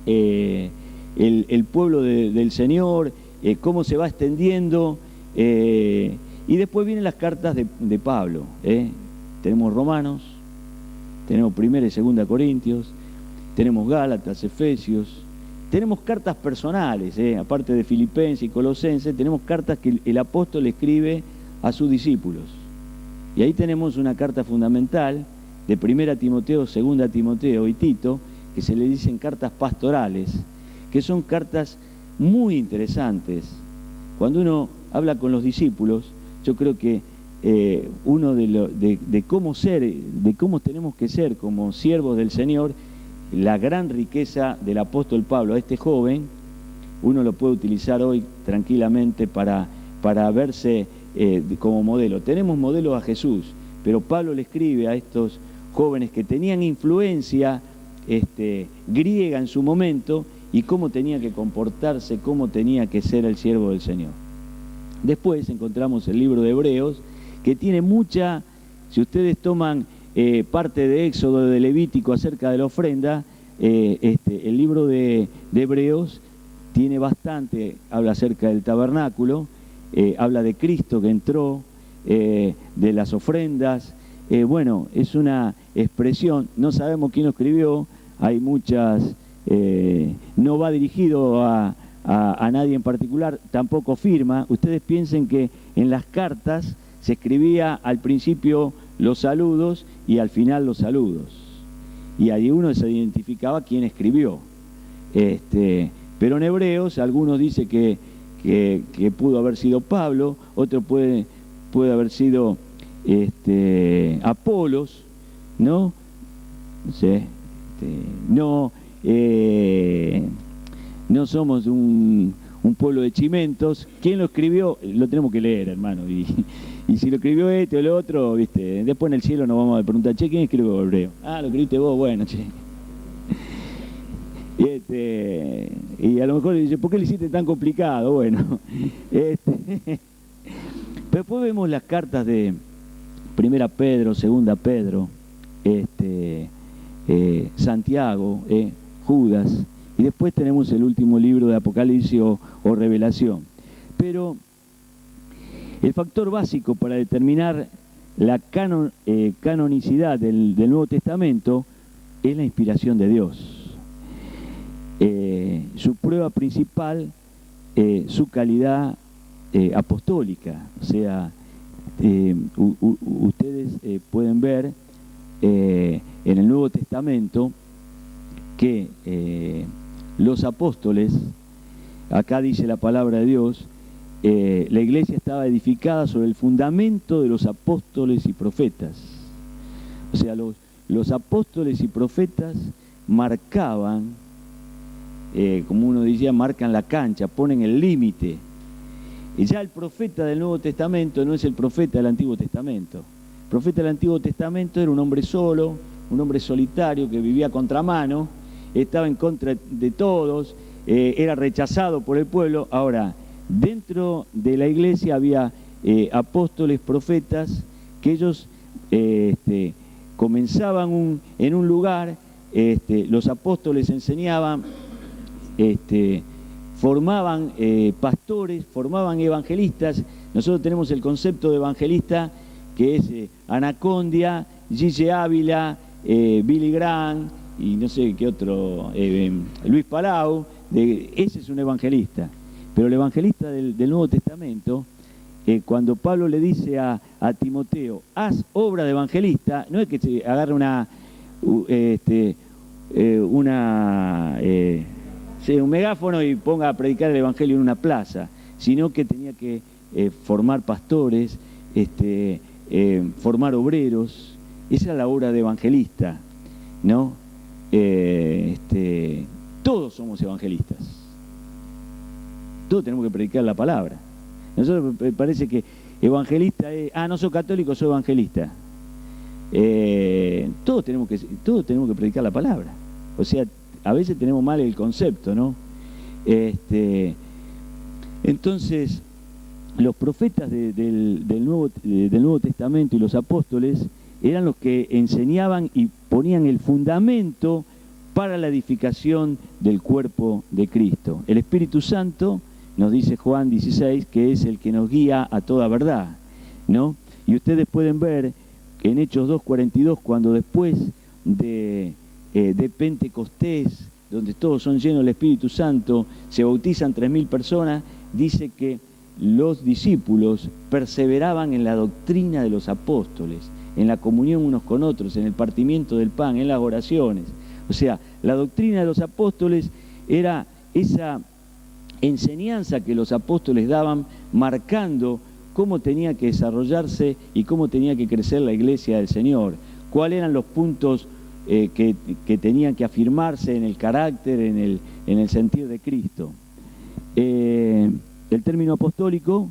el pueblo del Señor, cómo se va extendiendo, y después vienen las cartas de Pablo. Tenemos Romanos, tenemos Primera y Segunda Corintios, tenemos Gálatas, Efesios, tenemos cartas personales, aparte de Filipenses y Colosenses, tenemos cartas que el apóstol escribe a sus discípulos. Y ahí tenemos una carta fundamental de 1 Timoteo, 2 Timoteo y Tito, que se le dicen cartas pastorales, que son cartas muy interesantes. Cuando uno habla con los discípulos, yo creo que uno de cómo ser, de cómo tenemos que ser como siervos del Señor, la gran riqueza del apóstol Pablo a este joven, uno lo puede utilizar hoy tranquilamente para verse como modelo. Tenemos modelo a Jesús, pero Pablo le escribe a estos jóvenes que tenían influencia griega en su momento, y cómo tenía que comportarse, cómo tenía que ser el siervo del Señor. Después encontramos el libro de Hebreos, que tiene mucha, si ustedes toman parte de Éxodo, de Levítico acerca de la ofrenda, el libro de Hebreos tiene bastante, habla acerca del tabernáculo, habla de Cristo que entró, de las ofrendas. Bueno, es una expresión, no sabemos quién lo escribió, hay muchas, no va dirigido a nadie en particular, tampoco firma. Ustedes piensen que en las cartas se escribía al principio los saludos y al final los saludos, y ahí uno se identificaba quién escribió. Pero en Hebreos algunos dicen que pudo haber sido Pablo, otro puede haber sido Apolos, ¿no? No somos un pueblo de chimentos. ¿Quién lo escribió? Lo tenemos que leer, hermano. Y si lo escribió este o el otro, ¿viste? Después en el cielo nos vamos a preguntar, che, ¿quién escribió Hebreo? Ah, lo escribiste vos, bueno, che. Y a lo mejor le dice, ¿por qué lo hiciste tan complicado? Bueno, pero después vemos las cartas de 1 Pedro, 2 Pedro, Santiago, Judas, y después tenemos el último libro de Apocalipsis o Revelación. Pero el factor básico para determinar la canonicidad del Nuevo Testamento es la inspiración de Dios. Su prueba principal, su calidad apostólica. O sea, ustedes pueden ver en el Nuevo Testamento que los apóstoles, acá dice la palabra de Dios, la iglesia estaba edificada sobre el fundamento de los apóstoles y profetas. O sea, los apóstoles y profetas marcaban, como uno decía, marcan la cancha, ponen el límite. Y ya el profeta del Nuevo Testamento no es el profeta del Antiguo Testamento. El profeta del Antiguo Testamento era un hombre solo, un hombre solitario que vivía a contramano, estaba en contra de todos, era rechazado por el pueblo. Ahora, dentro de la iglesia había apóstoles, profetas, que ellos comenzaban en un lugar, los apóstoles enseñaban, formaban pastores, formaban evangelistas. Nosotros tenemos el concepto de evangelista que es Anacondia, Gigi Ávila, Billy Graham y no sé qué otro, Luis Palau, ese es un evangelista. Pero el evangelista del Nuevo Testamento, cuando Pablo le dice a Timoteo, haz obra de evangelista, no es que se agarre un megáfono y ponga a predicar el evangelio en una plaza, sino que tenía que formar pastores, formar obreros. Esa es la obra de evangelista, ¿no? Todos somos evangelistas. Todos tenemos que predicar la palabra. Nosotros parece que evangelista es, no soy católico, soy evangelista. Todos tenemos que predicar la palabra. O sea, a veces tenemos mal el concepto, ¿no? Entonces, los profetas del Nuevo Testamento y los apóstoles eran los que enseñaban y ponían el fundamento para la edificación del cuerpo de Cristo. El Espíritu Santo, nos dice Juan 16, que es el que nos guía a toda verdad, ¿no? Y ustedes pueden ver en Hechos 2:42, cuando después de Pentecostés, donde todos son llenos del Espíritu Santo, se bautizan 3.000 personas, dice que los discípulos perseveraban en la doctrina de los apóstoles, en la comunión unos con otros, en el partimiento del pan, en las oraciones. O sea, la doctrina de los apóstoles era esa enseñanza que los apóstoles daban, marcando cómo tenía que desarrollarse y cómo tenía que crecer la iglesia del Señor, cuáles eran los puntos que tenían que afirmarse en el carácter, en el sentir de Cristo. El término apostólico,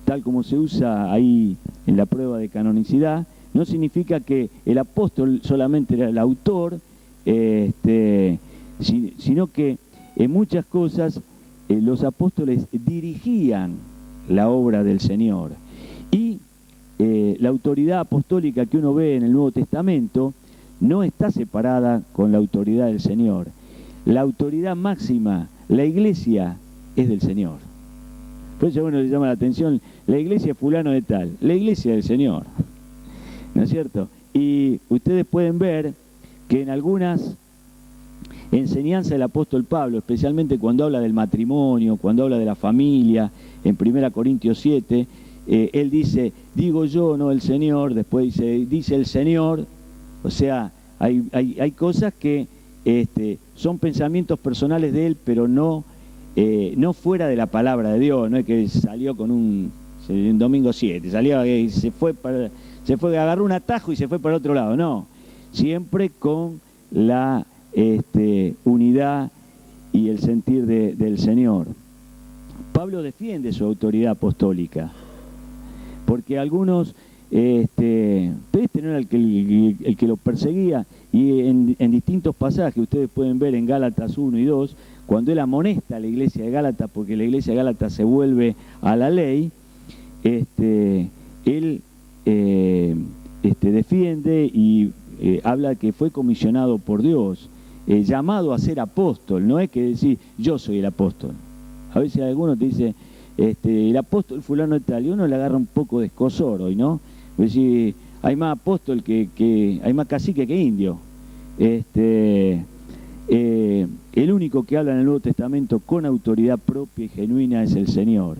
tal como se usa ahí en la prueba de canonicidad, no significa que el apóstol solamente era el autor, sino que en muchas cosas los apóstoles dirigían la obra del Señor. Y la autoridad apostólica que uno ve en el Nuevo Testamento no está separada con la autoridad del Señor. La autoridad máxima, la iglesia, es del Señor. Por eso a uno le llama la atención, la iglesia es fulano de tal, la iglesia del Señor, ¿no es cierto? Y ustedes pueden ver que en algunas enseñanzas del apóstol Pablo, especialmente cuando habla del matrimonio, cuando habla de la familia, en 1 Corintios 7, él dice, digo yo, no el Señor, después dice el Señor. O sea, hay cosas que son pensamientos personales de él, pero no fuera de la palabra de Dios. No es que salió con un domingo 7, salió y se fue, agarró un atajo y se fue para otro lado. No, siempre con la unidad y el sentir del Señor. Pablo defiende su autoridad apostólica, porque algunos, este no era el que lo perseguía, y en distintos pasajes ustedes pueden ver en Gálatas 1 y 2, cuando él amonesta a la iglesia de Gálatas, porque la iglesia de Gálatas se vuelve a la ley, él defiende y habla que fue comisionado por Dios, llamado a ser apóstol. No es que decir yo soy el apóstol. A veces algunos te dice el apóstol fulano de tal, y uno le agarra un poco de escozor hoy, ¿no? Es decir, hay más apóstol hay más cacique que indio. El único que habla en el Nuevo Testamento con autoridad propia y genuina es el Señor.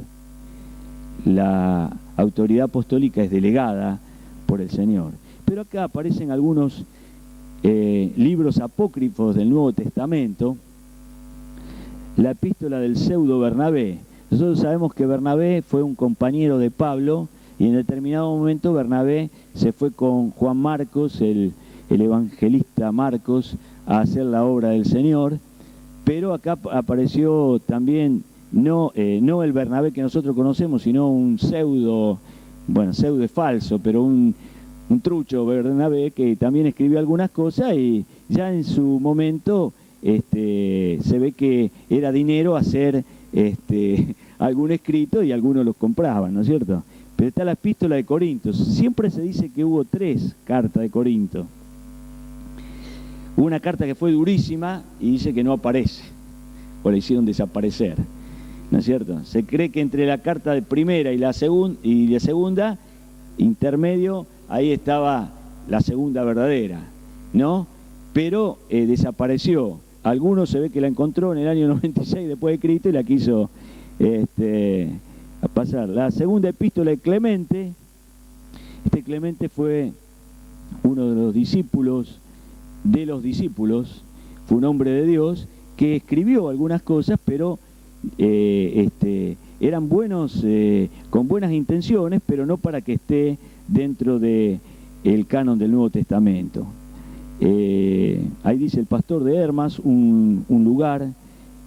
La autoridad apostólica es delegada por el Señor. Pero acá aparecen algunos libros apócrifos del Nuevo Testamento. La epístola del pseudo Bernabé. Nosotros sabemos que Bernabé fue un compañero de Pablo, y en determinado momento Bernabé se fue con Juan Marcos, el evangelista Marcos, a hacer la obra del Señor. Pero acá apareció también no el Bernabé que nosotros conocemos, sino un pseudo es falso, pero un trucho Bernabé, que también escribió algunas cosas, y ya en su momento se ve que era dinero hacer algún escrito, y algunos los compraban, ¿no es cierto? Pero está la epístola de Corintios. Siempre se dice que hubo 3 cartas de Corinto. Hubo una carta que fue durísima y dice que no aparece, o la hicieron desaparecer, ¿no es cierto? Se cree que entre la carta de primera y la segunda intermedio, ahí estaba la segunda verdadera, ¿no? Pero desapareció. Algunos se ve que la encontró en el año 96 después de Cristo y la quiso a pasar. La segunda epístola de Clemente. Este Clemente fue uno de los discípulos, fue un hombre de Dios que escribió algunas cosas, pero eran buenos, con buenas intenciones, pero no para que esté dentro del canon del Nuevo Testamento. Ahí dice el pastor de Hermas, un lugar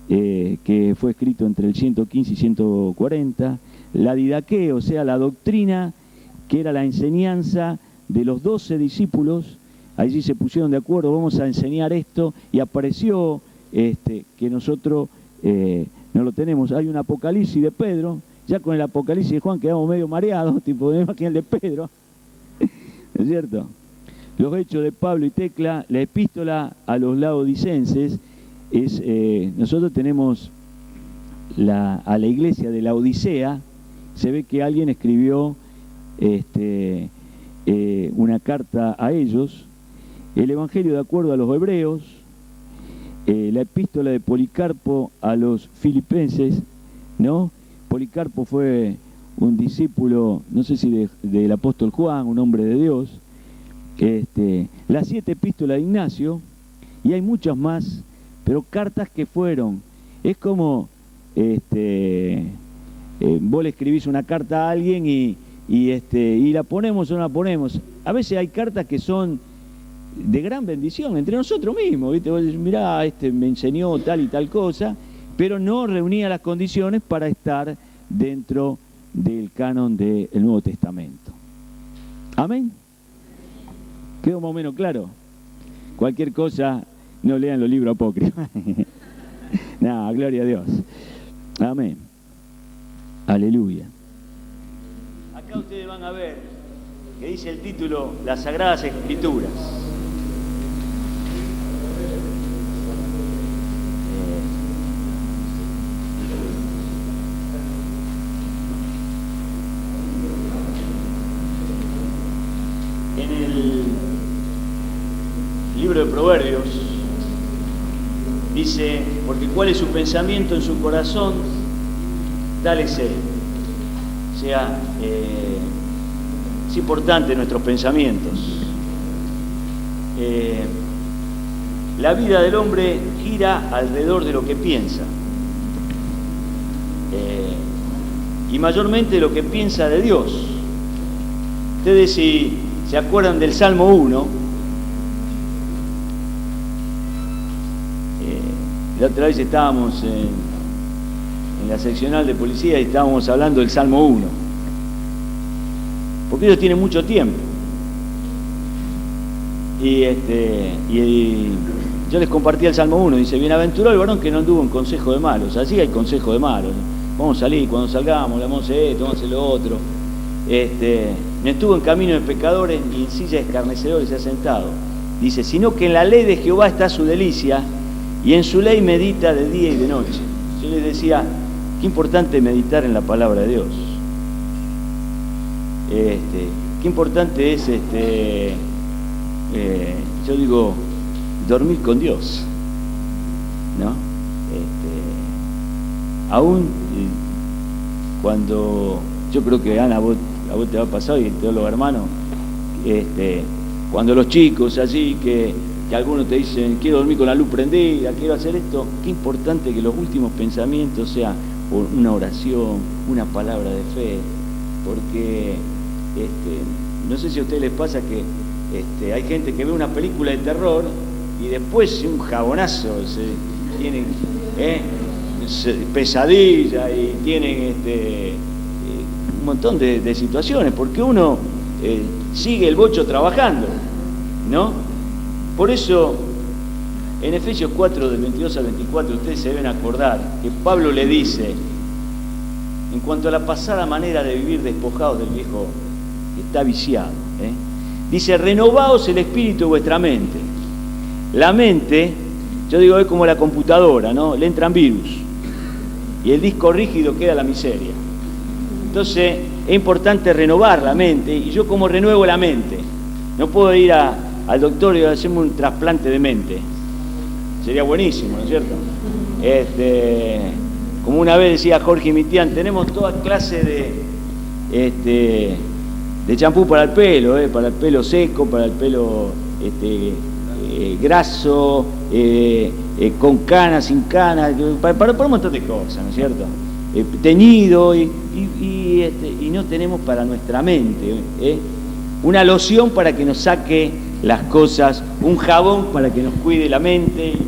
que fue escrito entre el 115 y 140, la didaqué, o sea, la doctrina, que era la enseñanza de los 12 discípulos. Allí se pusieron de acuerdo, vamos a enseñar esto, y apareció que nosotros no lo tenemos. Hay un Apocalipsis de Pedro, ya con el Apocalipsis de Juan quedamos medio mareados, tipo, me imagino el de Pedro, ¿no es cierto? Los Hechos de Pablo y Tecla, la epístola a los laodicenses, nosotros tenemos a la iglesia de la Odisea, se ve que alguien escribió una carta a ellos, el Evangelio de acuerdo a los hebreos, la epístola de Policarpo a los filipenses, ¿no? Policarpo fue un discípulo, no sé si del apóstol Juan, un hombre de Dios, las 7 epístolas de Ignacio, y hay muchas más, pero cartas que fueron, es como vos le escribís una carta a alguien y la ponemos o no la ponemos. A veces hay cartas que son de gran bendición entre nosotros mismos, ¿viste? Vos decís, mirá, me enseñó tal y tal cosa, pero no reunía las condiciones para estar dentro del canon del Nuevo Testamento. ¿Amén? ¿Quedó más o menos claro? Cualquier cosa, no lean los libros apócrifos. No, gloria a Dios. Amén. Aleluya. Acá ustedes van a ver que dice el título, las Sagradas Escrituras. En el libro de Proverbios dice, porque cuál es su pensamiento en su corazón, tal es él. O sea, es importante nuestros pensamientos. La vida del hombre gira alrededor de lo que piensa. Y mayormente de lo que piensa de Dios. Ustedes si se acuerdan del Salmo 1, la otra vez estábamos en la seccional de policía y estábamos hablando del Salmo 1, porque ellos tienen mucho tiempo, y yo les compartí el Salmo 1, dice, bienaventurado el varón que no anduvo en consejo de malos. Allí hay consejo de malos, vamos a salir, cuando salgamos, vamos a hacer esto, vamos a hacer lo otro, no estuvo en camino de pecadores ni en silla de escarnecedores se ha sentado, dice, sino que en la ley de Jehová está su delicia, y en su ley medita de día y de noche. Yo les decía, qué importante meditar en la palabra de Dios. Qué importante es, yo digo, dormir con Dios, ¿no? Aún cuando, yo creo que Ana, a vos te va a pasar y todos los hermanos, cuando los chicos allí que algunos te dicen, quiero dormir con la luz prendida, quiero hacer esto, qué importante que los últimos pensamientos sean una oración, una palabra de fe, porque no sé si a ustedes les pasa que hay gente que ve una película de terror y después un jabonazo, tienen pesadilla y tienen un montón de situaciones, porque uno sigue el bocho trabajando, ¿no? Por eso, en Efesios 4, del 22 al 24, ustedes se deben acordar que Pablo le dice, en cuanto a la pasada manera de vivir despojados del viejo que está viciado, dice, renovaos el espíritu de vuestra mente. La mente, yo digo, es como la computadora, ¿no? Le entran virus y el disco rígido queda la miseria. Entonces, es importante renovar la mente. ¿Y yo cómo renuevo la mente? No puedo ir al doctor y hacerme un trasplante de mente. Sería buenísimo, ¿no es cierto? Como una vez decía Jorge Mitián, tenemos toda clase de champú para el pelo seco, para el pelo graso, con canas, sin canas, para un montón de cosas, ¿no es cierto? Teñido y no tenemos para nuestra mente una loción para que nos saque las cosas, un jabón para que nos cuide la mente y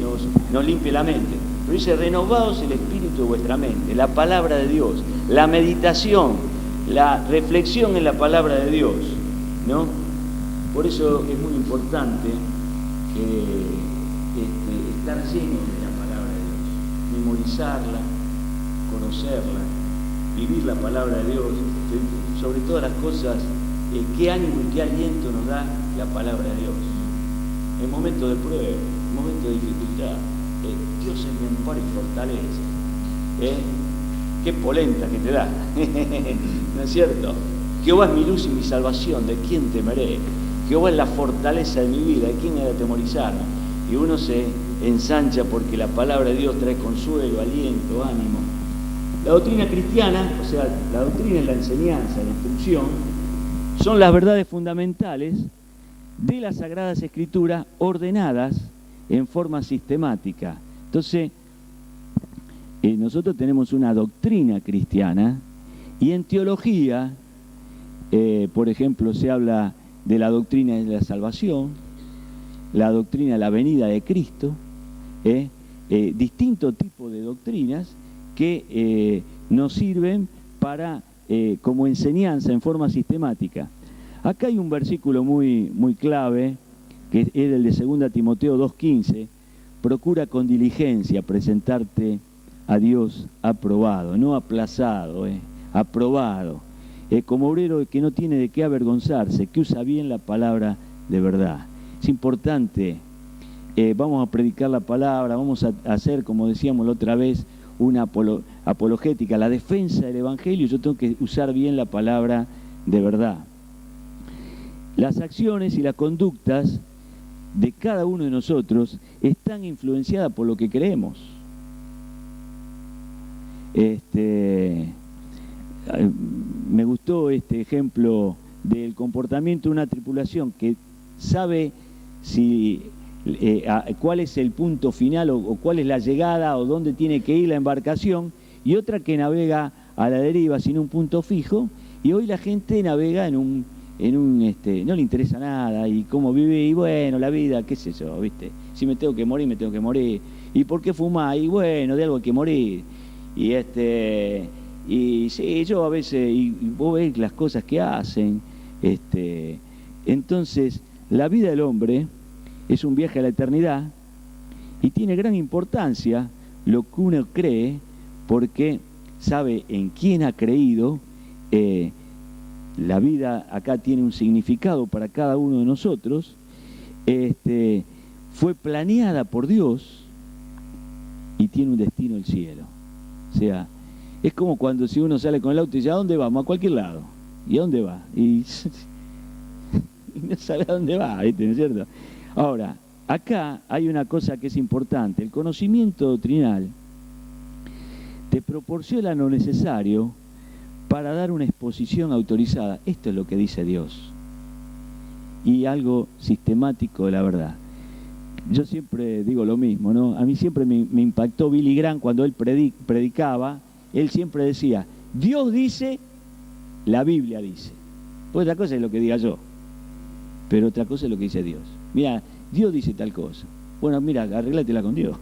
nos limpie la mente. Pero dice, renovaos el espíritu de vuestra mente, la palabra de Dios, la meditación, la reflexión en la palabra de Dios, ¿no? Por eso es muy importante estar lleno de la palabra de Dios, memorizarla, conocerla, vivir la palabra de Dios, sobre todas las cosas, qué ánimo y qué aliento nos da la palabra de Dios. En momentos de prueba, en momentos de dificultad, Dios es mi amparo y fortaleza. Qué polenta que te da, ¿no es cierto? Jehová es mi luz y mi salvación, ¿de quién temeré? Jehová es la fortaleza de mi vida, ¿de quién he de atemorizar? Y uno se ensancha porque la palabra de Dios trae consuelo, aliento, ánimo. La doctrina cristiana, o sea, la doctrina es la enseñanza, la instrucción, son las verdades fundamentales de las Sagradas Escrituras ordenadas en forma sistemática. Entonces, nosotros tenemos una doctrina cristiana y en teología, por ejemplo, se habla de la doctrina de la salvación, la doctrina de la venida de Cristo, distintos tipos de doctrinas que nos sirven para como enseñanza en forma sistemática. Acá hay un versículo muy clave, que es el de 2 Timoteo 2:15, procura con diligencia presentarte a Dios aprobado, no aplazado, aprobado, como obrero que no tiene de qué avergonzarse, que usa bien la palabra de verdad. Es importante, vamos a predicar la palabra, vamos a hacer, como decíamos la otra vez, una apologética, la defensa del Evangelio. Yo tengo que usar bien la palabra de verdad. Las acciones y las conductas de cada uno de nosotros están influenciadas por lo que creemos. Me gustó este ejemplo del comportamiento de una tripulación que sabe si cuál es el punto final o cuál es la llegada o dónde tiene que ir la embarcación, y otra que navega a la deriva sin un punto fijo. Y hoy la gente navega no le interesa nada y cómo vive, y bueno, la vida, qué sé yo, ¿viste? Si me tengo que morir, me tengo que morir. ¿Y por qué fumar? Y bueno, de algo hay que morir. Y sí, yo a veces, y vos ves las cosas que hacen, entonces la vida del hombre es un viaje a la eternidad y tiene gran importancia lo que uno cree, porque sabe en quién ha creído. La vida acá tiene un significado para cada uno de nosotros. Fue planeada por Dios y tiene un destino el cielo. O sea, es como cuando si uno sale con el auto y dice, ¿a dónde vamos? A cualquier lado. ¿Y a dónde va? Y no sabe a dónde va, ¿viste? ¿No es cierto? Ahora, acá hay una cosa que es importante. El conocimiento doctrinal te proporciona lo necesario para dar una exposición autorizada. Esto es lo que dice Dios. Y algo sistemático de la verdad. Yo siempre digo lo mismo, ¿no? A mí siempre me impactó Billy Graham cuando él predicaba. Él siempre decía, Dios dice, la Biblia dice. Pues otra cosa es lo que diga yo, pero otra cosa es lo que dice Dios. Mira, Dios dice tal cosa. Bueno, mira, arreglátela con Dios.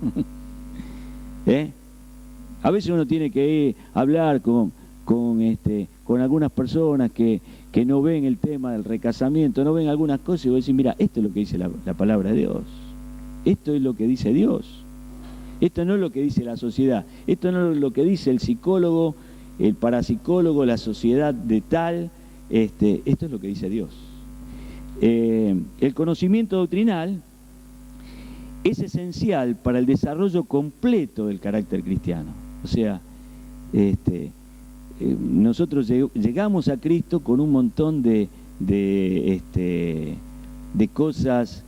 A veces uno tiene que hablar con algunas personas que no ven el tema del recasamiento, no ven algunas cosas, y vos decís, mira, esto es lo que dice la palabra de Dios. Esto es lo que dice Dios. Esto no es lo que dice la sociedad. Esto no es lo que dice el psicólogo, el parapsicólogo, la sociedad de tal. Esto es lo que dice Dios. El conocimiento doctrinal es esencial para el desarrollo completo del carácter cristiano. O sea, nosotros llegamos a Cristo con un montón de cosas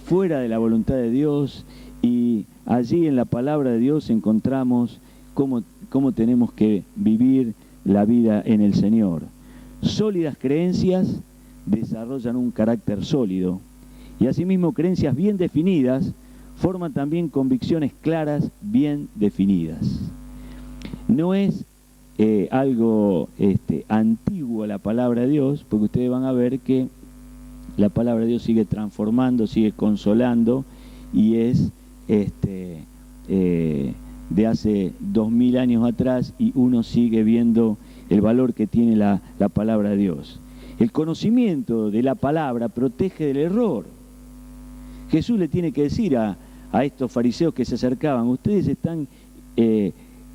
fuera de la voluntad de Dios, y allí en la palabra de Dios encontramos cómo tenemos que vivir la vida en el Señor. Sólidas creencias desarrollan un carácter sólido, y asimismo creencias bien definidas forman también convicciones claras, bien definidas. No es algo antiguo la palabra de Dios, porque ustedes van a ver que la palabra de Dios sigue transformando, sigue consolando, y es de hace 2000 años atrás, y uno sigue viendo el valor que tiene la palabra de Dios. El conocimiento de la palabra protege del error. Jesús le tiene que decir a estos fariseos que se acercaban: ustedes están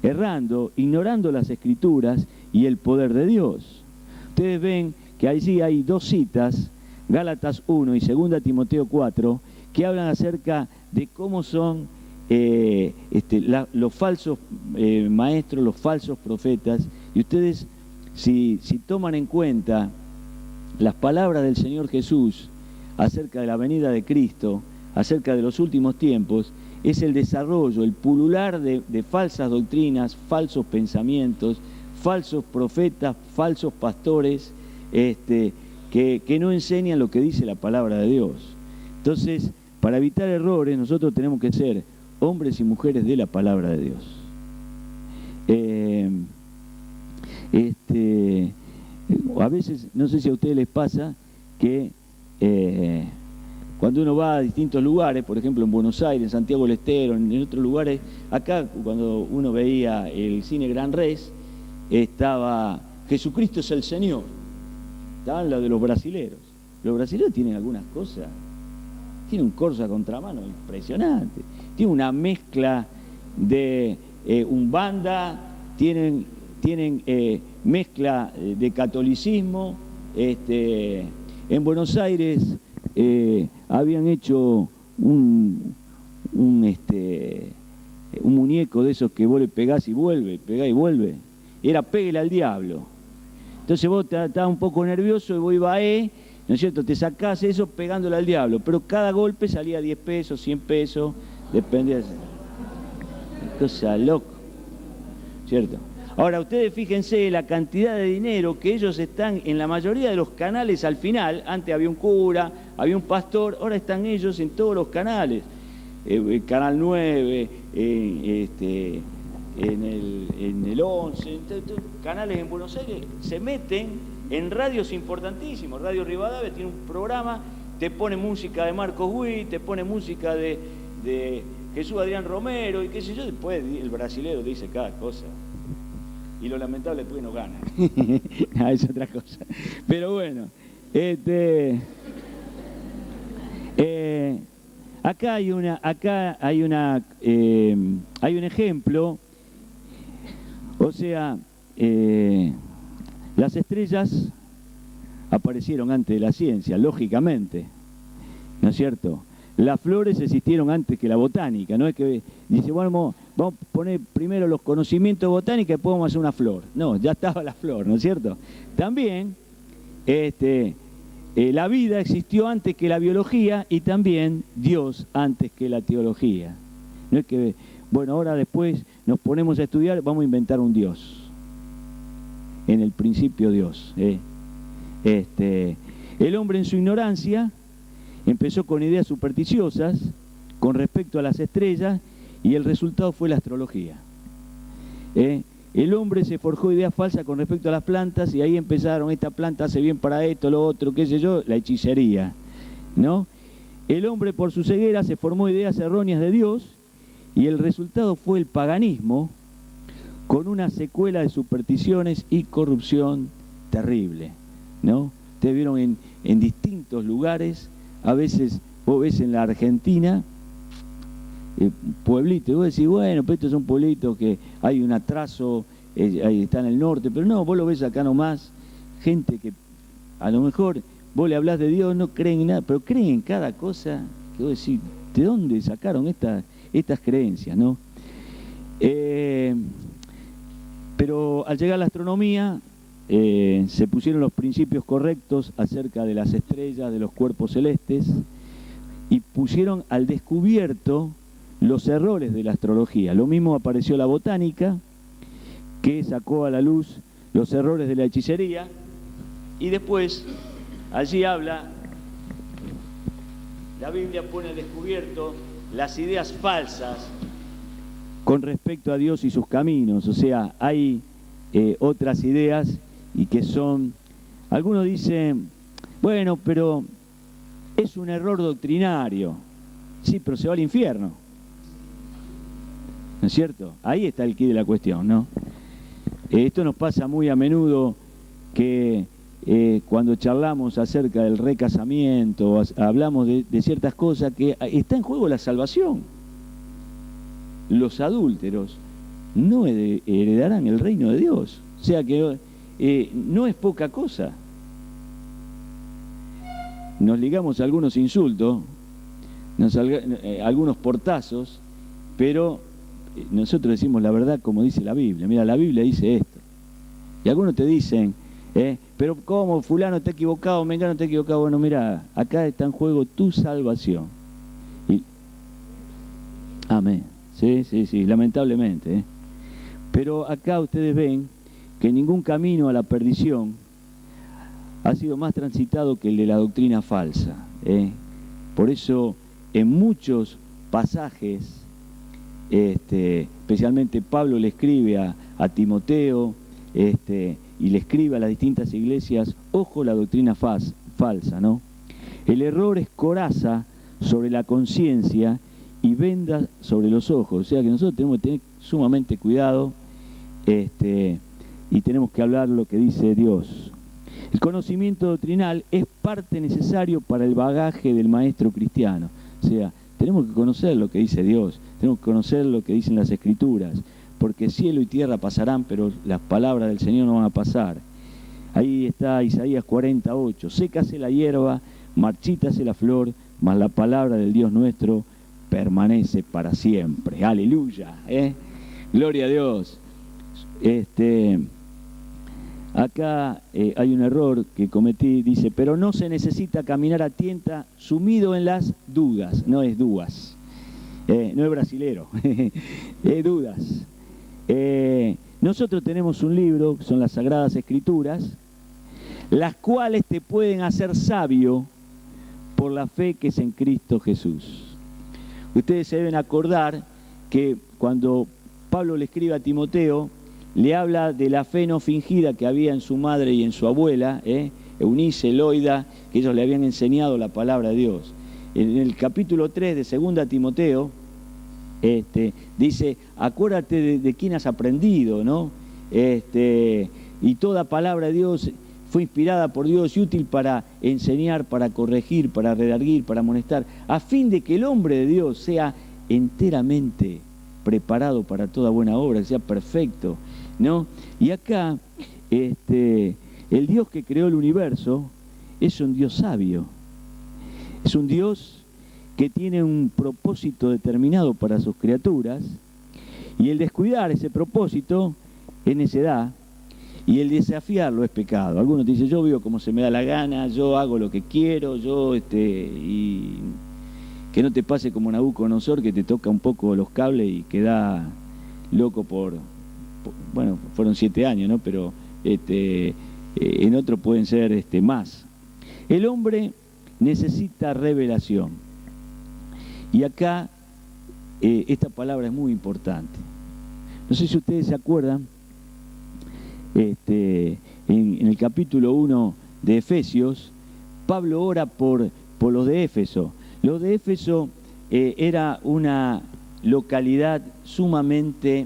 errando, ignorando las Escrituras y el poder de Dios. Ustedes ven que allí hay dos citas, Gálatas 1 y 2 Timoteo 4, que hablan acerca de cómo son los falsos maestros, los falsos profetas. Y ustedes, si toman en cuenta las palabras del Señor Jesús acerca de la venida de Cristo, acerca de los últimos tiempos, es el desarrollo, el pulular de falsas doctrinas, falsos pensamientos, falsos profetas, falsos pastores, que no enseñan lo que dice la palabra de Dios. Entonces, para evitar errores, nosotros tenemos que ser hombres y mujeres de la palabra de Dios. A veces, no sé si a ustedes les pasa que cuando uno va a distintos lugares, por ejemplo en Buenos Aires, en Santiago del Estero, en otros lugares, acá cuando uno veía el cine Gran Rex, estaba Jesucristo es el Señor, estaban los de los brasileros. Los brasileros tienen algunas cosas, tienen un corso a contramano impresionante, tienen una mezcla de umbanda, tienen mezcla de catolicismo. En Buenos Aires habían hecho un muñeco de esos que vos le pegás y vuelve, pegás y vuelve. Era Péguele al Diablo. Entonces vos estabas un poco nervioso y vos ibas ¿no es cierto? Te sacás eso pegándole al diablo, pero cada golpe salía 10 pesos, 100 pesos, dependía de... Cosa loco, ¿cierto? Ahora, ustedes fíjense la cantidad de dinero que ellos están en la mayoría de los canales al final. Antes había un cura, había un pastor, ahora están ellos en todos los canales. Canal 9, en el 11, canales en Buenos Aires, se meten en radios importantísimos. Radio Rivadavia tiene un programa, te pone música de Marcos Witt, te pone música de Jesús Adrián Romero y qué sé yo. Después el brasilero dice cada cosa. Y lo lamentable es que no gana. Es otra cosa. Pero bueno, acá hay un ejemplo. O sea, las estrellas aparecieron antes de la ciencia, lógicamente, ¿no es cierto? Las flores existieron antes que la botánica, no es que dice, bueno, vamos a poner primero los conocimientos de botánica y después vamos a hacer una flor. No, ya estaba la flor, ¿no es cierto? También la vida existió antes que la biología, y también Dios antes que la teología. No es que, bueno, ahora después nos ponemos a estudiar, vamos a inventar un Dios. En el principio Dios. El hombre en su ignorancia empezó con ideas supersticiosas con respecto a las estrellas, y el resultado fue la astrología. El hombre se forjó ideas falsas con respecto a las plantas, y ahí empezaron: esta planta hace bien para esto, lo otro, qué sé yo, la hechicería, ¿no? El hombre, por su ceguera, se formó ideas erróneas de Dios, y el resultado fue el paganismo, con una secuela de supersticiones y corrupción terrible, ¿no? Ustedes vieron en distintos lugares. A veces vos ves en la Argentina pueblitos, y vos decís, bueno, pero estos son pueblitos que hay un atraso, ahí está en el norte, pero no, vos lo ves acá nomás, gente que a lo mejor vos le hablás de Dios, no creen en nada, pero creen en cada cosa, que vos decís, ¿de dónde sacaron estas creencias, no? Pero al llegar a la astronomía, se pusieron los principios correctos acerca de las estrellas, de los cuerpos celestes, y pusieron al descubierto los errores de la astrología. Lo mismo apareció la botánica, que sacó a la luz los errores de la hechicería, y después allí habla, la Biblia pone al descubierto las ideas falsas con respecto a Dios y sus caminos. O sea, hay otras ideas y que son, algunos dicen, bueno, pero es un error doctrinario. Sí, pero se va al infierno, ¿no es cierto? Ahí está el quid de la cuestión, ¿no? Esto nos pasa muy a menudo, que cuando charlamos acerca del recasamiento, hablamos de ciertas cosas, que está en juego la salvación. Los adúlteros no heredarán el reino de Dios. O sea que no es poca cosa. Nos ligamos a algunos insultos, algunos portazos, pero nosotros decimos la verdad como dice la Biblia. Mira, la Biblia dice esto. Y algunos te dicen, pero ¿cómo? Fulano está equivocado, Mengano está equivocado. Bueno, mira, acá está en juego tu salvación. Amén. Sí, lamentablemente. Pero acá ustedes ven que ningún camino a la perdición ha sido más transitado que el de la doctrina falsa. Por eso, en muchos pasajes, especialmente Pablo le escribe a Timoteo, y le escribe a las distintas iglesias, ojo la doctrina falsa, ¿no? El error es coraza sobre la conciencia y venda sobre los ojos. O sea que nosotros tenemos que tener sumamente cuidado, y tenemos que hablar lo que dice Dios. El conocimiento doctrinal es parte necesario para el bagaje del maestro cristiano. O sea, tenemos que conocer lo que dice Dios, tenemos que conocer lo que dicen las Escrituras, porque cielo y tierra pasarán, pero las palabras del Señor no van a pasar. Ahí está Isaías 48, sécase la hierba, marchítase la flor, mas la palabra del Dios nuestro permanece para siempre. Aleluya, gloria a Dios. Acá hay un error que cometí, dice, pero no se necesita caminar a tienta sumido en las dudas, no es dudas, no es brasilero, es dudas. Nosotros tenemos un libro, que son las Sagradas Escrituras, las cuales te pueden hacer sabio por la fe que es en Cristo Jesús. Ustedes se deben acordar que cuando Pablo le escribe a Timoteo, le habla de la fe no fingida que había en su madre y en su abuela, Eunice, Loida, que ellos le habían enseñado la palabra de Dios. En el capítulo 3 de 2 Timoteo, dice, acuérdate de quién has aprendido, ¿no? Y toda palabra de Dios fue inspirada por Dios y útil para enseñar, para corregir, para redarguir, para amonestar, a fin de que el hombre de Dios sea enteramente preparado para toda buena obra, que sea perfecto, ¿no? Y acá, el Dios que creó el universo es un Dios sabio, es un Dios que tiene un propósito determinado para sus criaturas, y el descuidar ese propósito es necedad, y el desafiarlo es pecado. Algunos dicen, yo vivo como se me da la gana, yo hago lo que quiero, y que no te pase como Nabucodonosor, que te toca un poco los cables y queda loco bueno, fueron 7 años, ¿no? Pero en otro pueden ser más. El hombre necesita revelación. Y acá esta palabra es muy importante. No sé si ustedes se acuerdan, en el capítulo 1 de Efesios, Pablo ora por los de Éfeso. Los de Éfeso era una localidad sumamente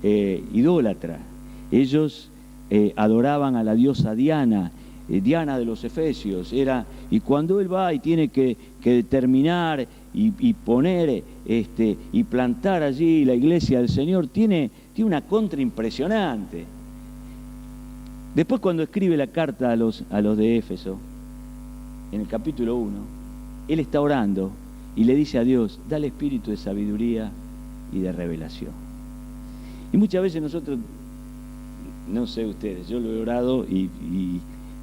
idólatra. Ellos adoraban a la diosa Diana, Diana de los Efesios. Y cuando él va y tiene que determinar y poner y plantar allí la iglesia del Señor, tiene una contra impresionante. Después, cuando escribe la carta a los de Éfeso, en el capítulo 1, él está orando y le dice a Dios, dale espíritu de sabiduría y de revelación. Y muchas veces nosotros no sé ustedes, yo lo he orado y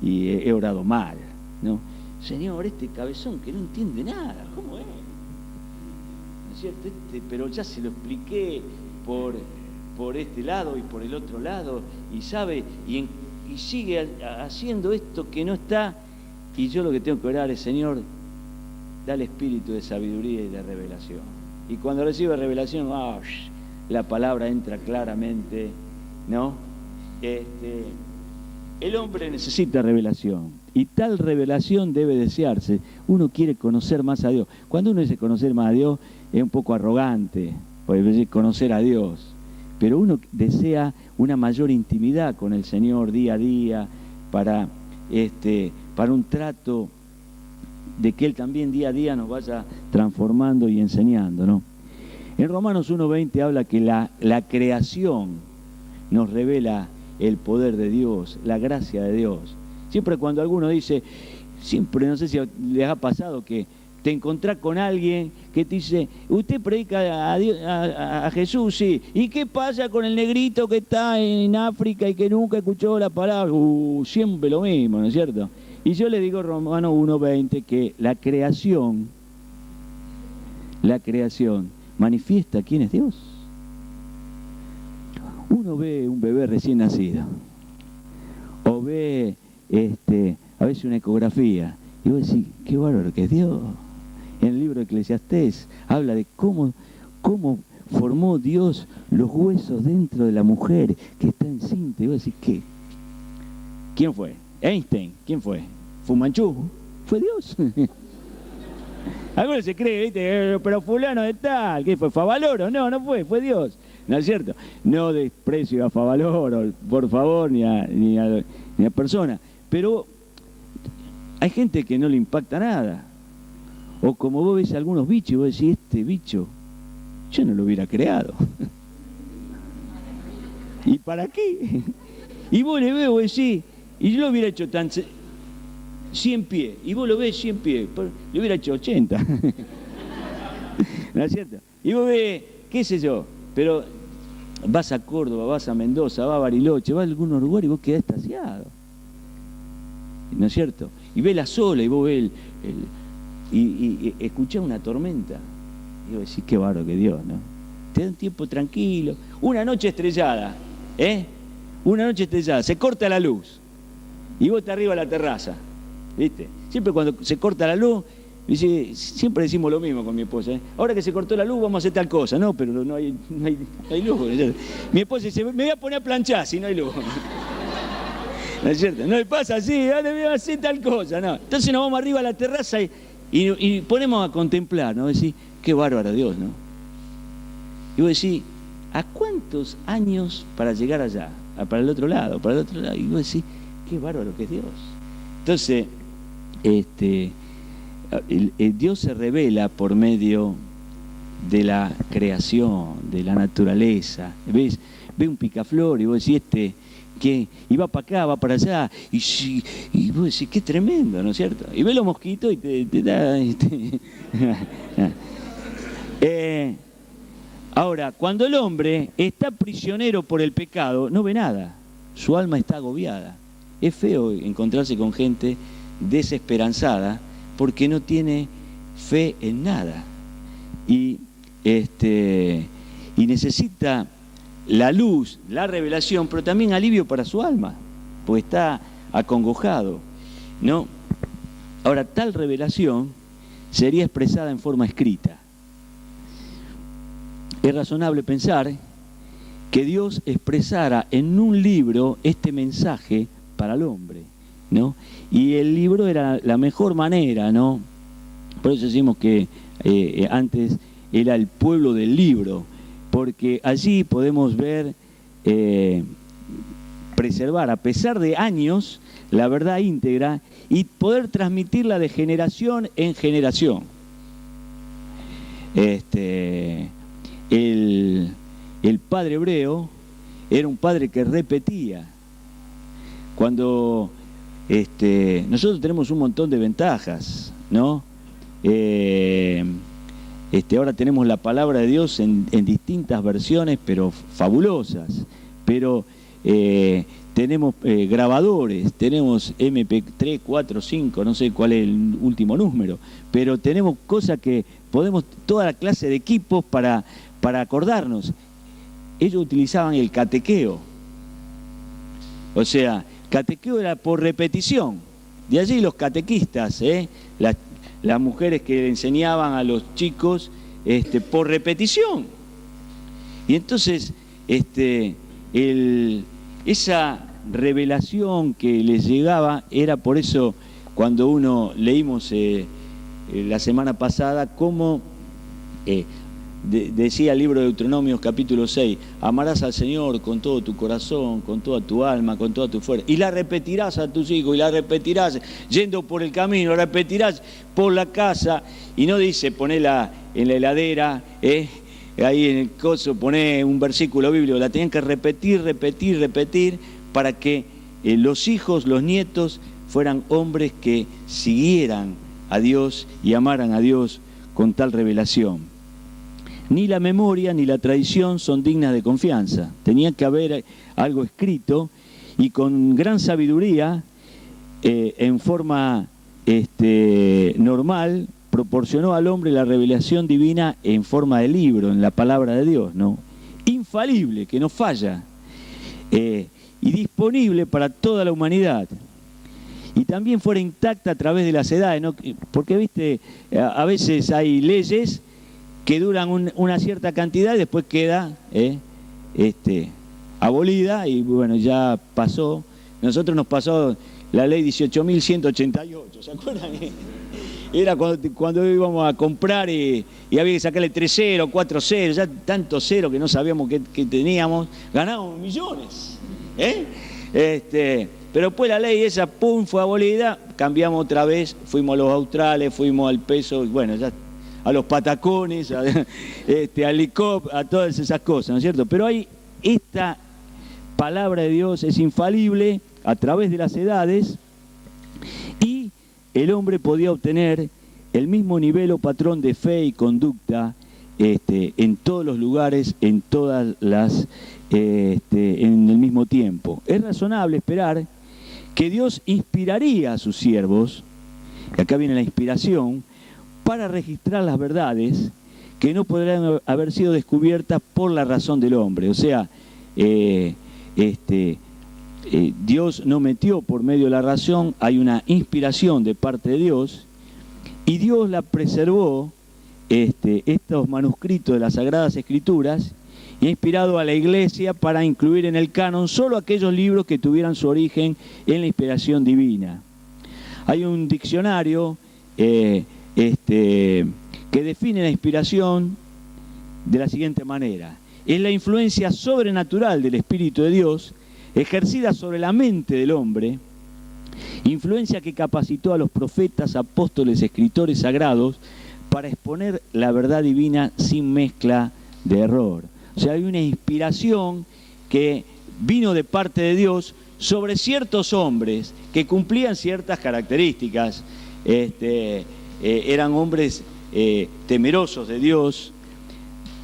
he orado mal, ¿no? Señor, este cabezón que no entiende nada, ¿cómo es? ¿No es cierto? Pero ya se lo expliqué por este lado y por el otro lado, y sabe, y sigue haciendo esto que no está, y yo lo que tengo que orar es, Señor, dale espíritu de sabiduría y de revelación. Y cuando recibe revelación, la palabra entra claramente, ¿no? El hombre necesita revelación, y tal revelación debe desearse. Uno quiere conocer más a Dios. Cuando uno dice conocer más a Dios, es un poco arrogante, puede decir conocer a Dios, pero uno desea una mayor intimidad con el Señor día a día, para un trato de que Él también día a día nos vaya transformando y enseñando, ¿no? En Romanos 1:20 habla que la creación nos revela el poder de Dios, la gracia de Dios. Siempre cuando alguno dice, siempre, no sé si les ha pasado que te encontrás con alguien que te dice, usted predica a Dios, a Jesús, sí, ¿y qué pasa con el negrito que está en África y que nunca escuchó la palabra? Siempre lo mismo, ¿no es cierto? Y yo le digo Romanos 1:20 que la creación manifiesta quién es Dios. Uno ve un bebé recién nacido, o ve a veces una ecografía, y vos decís, qué bárbaro que es Dios. En el libro de Eclesiastés habla de cómo formó Dios los huesos dentro de la mujer que está encinta. Y vos decís, ¿qué? ¿Quién fue? Einstein. ¿Quién fue? ¿Fumanchu? Fue Dios. Algunos se cree, ¿viste? Pero fulano de tal, ¿qué fue? ¿Favaloro? No fue Dios. ¿No es cierto? No desprecio a Favaloro, por favor, ni a persona. Pero hay gente que no le impacta nada. O como vos ves algunos bichos, y vos decís, este bicho, yo no lo hubiera creado. ¿Y para qué? Y vos le ves, vos decís, y yo lo hubiera hecho 100 pies, y vos lo ves 100 pies, le hubiera hecho 80. ¿No es cierto? Y vos ves, qué sé yo, pero vas a Córdoba, vas a Mendoza, vas a Bariloche, vas a algunos lugares y vos quedás extasiado. ¿No es cierto? Y ves la sola, y vos ves y escuchás una tormenta. Y vos decís, qué bárbaro que Dios, ¿no? Te da un tiempo tranquilo. Una noche estrellada, Una noche estrellada, se corta la luz. Y vos estás arriba de la terraza, ¿viste? Siempre cuando se corta la luz, siempre decimos lo mismo con mi esposa, ahora que se cortó la luz vamos a hacer tal cosa. No, pero no hay luz. Mi esposa dice, me voy a poner a planchar si no hay luz. ¿No es cierto? No le pasa así, ahora voy a hacer tal cosa, no. Entonces nos vamos arriba a la terraza y ponemos a contemplar, ¿no? Decís, qué bárbaro Dios, ¿no? Y vos decís, ¿a cuántos años para llegar allá? Para el otro lado. Y vos decís, qué bárbaro que es Dios. Entonces, Dios se revela por medio de la creación, de la naturaleza. Ve un picaflor y vos decís, que va para acá, va para allá, y vos decís, qué tremendo, ¿no es cierto? Y ve los mosquitos y te da... Ahora, cuando el hombre está prisionero por el pecado, no ve nada, su alma está agobiada. Es feo encontrarse con gente desesperanzada porque no tiene fe en nada. Y necesita la luz, la revelación, pero también alivio para su alma, porque está acongojado, ¿no? Ahora, tal revelación sería expresada en forma escrita. Es razonable pensar que Dios expresara en un libro este mensaje para el hombre, ¿no? Y el libro era la mejor manera, ¿no? Por eso decimos que antes era el pueblo del libro, porque allí podemos ver, preservar, a pesar de años, la verdad íntegra y poder transmitirla de generación en generación. El padre hebreo era un padre que repetía. Cuando nosotros tenemos un montón de ventajas, ¿no? Ahora tenemos la palabra de Dios en distintas versiones, pero fabulosas. Pero tenemos grabadores, tenemos MP3, 4, 5, no sé cuál es el último número, pero tenemos cosas que podemos, toda la clase de equipos para acordarnos. Ellos utilizaban el catequeo, o sea, catequeo era por repetición, de allí los catequistas, las mujeres que enseñaban a los chicos por repetición. Y entonces esa revelación que les llegaba era por eso, cuando leímos la semana pasada cómo decía el libro de Deuteronomios capítulo 6, amarás al Señor con todo tu corazón, con toda tu alma, con toda tu fuerza, y la repetirás a tus hijos, y la repetirás yendo por el camino, la repetirás por la casa, y no dice ponela en la heladera, ahí en el coso, poné un versículo bíblico, la tenían que repetir para que los hijos, los nietos, fueran hombres que siguieran a Dios y amaran a Dios con tal revelación. Ni la memoria ni la tradición son dignas de confianza. Tenía que haber algo escrito y con gran sabiduría, en forma normal, proporcionó al hombre la revelación divina en forma de libro, en la palabra de Dios, ¿no? Infalible, que no falla, y disponible para toda la humanidad. Y también fuera intacta a través de las edades, ¿no? Porque, viste, a veces hay leyes que duran una cierta cantidad y después queda abolida y bueno, ya pasó. Nosotros nos pasó la ley 18.188, ¿se acuerdan? Era cuando íbamos a comprar y había que sacarle 3 ceros, 4 ceros, ya tantos ceros que no sabíamos que teníamos, ganábamos millones. Pero después la ley esa, pum, fue abolida, cambiamos otra vez, fuimos a los australes, fuimos al peso, y bueno, ya a los patacones, al ICOP, a todas esas cosas, ¿no es cierto? Pero esta palabra de Dios es infalible a través de las edades y el hombre podía obtener el mismo nivel o patrón de fe y conducta en todos los lugares, en todas las, en el mismo tiempo. Es razonable esperar que Dios inspiraría a sus siervos, y acá viene la inspiración, para registrar las verdades que no podrán haber sido descubiertas por la razón del hombre. O sea, Dios no metió por medio de la razón, hay una inspiración de parte de Dios, y Dios la preservó, estos manuscritos de las Sagradas Escrituras, y ha inspirado a la Iglesia para incluir en el canon solo aquellos libros que tuvieran su origen en la inspiración divina. Hay un diccionario que define la inspiración de la siguiente manera: es la influencia sobrenatural del Espíritu de Dios ejercida sobre la mente del hombre, influencia que capacitó a los profetas, apóstoles, escritores sagrados para exponer la verdad divina sin mezcla de error. O sea, hay una inspiración que vino de parte de Dios sobre ciertos hombres que cumplían ciertas características, eran hombres temerosos de Dios.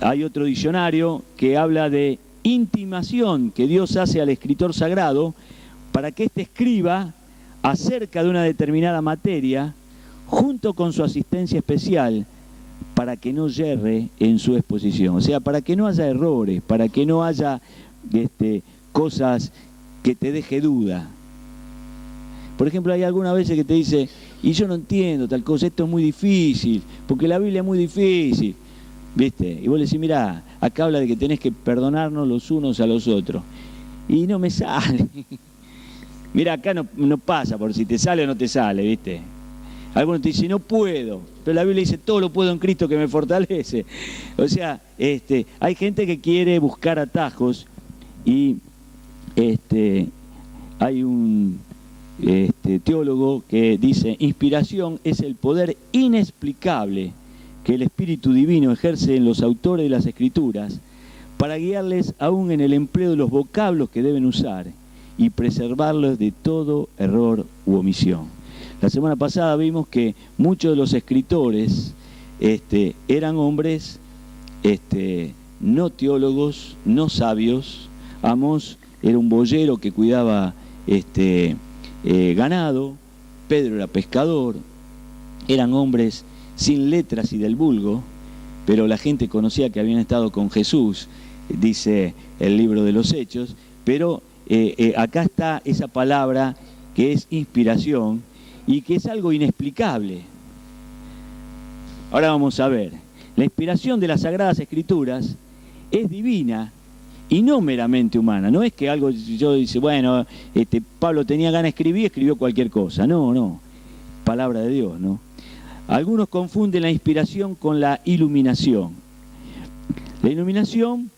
Hay otro diccionario que habla de intimación que Dios hace al escritor sagrado para que éste escriba acerca de una determinada materia junto con su asistencia especial para que no yerre en su exposición. O sea, para que no haya errores, para que no haya cosas que te deje duda. Por ejemplo, hay algunas veces que te dice, y yo no entiendo tal cosa, esto es muy difícil, porque la Biblia es muy difícil, ¿viste? Y vos le decís, mirá, acá habla de que tenés que perdonarnos los unos a los otros. Y no me sale. Mirá, acá no pasa por si te sale o no te sale, ¿viste? Algunos te dicen, no puedo, pero la Biblia dice, todo lo puedo en Cristo que me fortalece. O sea, hay gente que quiere buscar atajos y hay un teólogo que dice, inspiración es el poder inexplicable que el Espíritu Divino ejerce en los autores de las Escrituras para guiarles aún en el empleo de los vocablos que deben usar y preservarlos de todo error u omisión. La semana pasada vimos que muchos de los escritores eran hombres no teólogos, no sabios. Amós era un boyero que cuidaba ganado, Pedro era pescador, eran hombres sin letras y del vulgo, pero la gente conocía que habían estado con Jesús, dice el libro de los Hechos, pero acá está esa palabra que es inspiración y que es algo inexplicable. Ahora vamos a ver, la inspiración de las Sagradas Escrituras es divina y no meramente humana. No es que algo, yo dice, bueno, Pablo tenía ganas de escribir, escribió cualquier cosa. No, palabra de Dios, ¿no? Algunos confunden la inspiración con la iluminación. La iluminación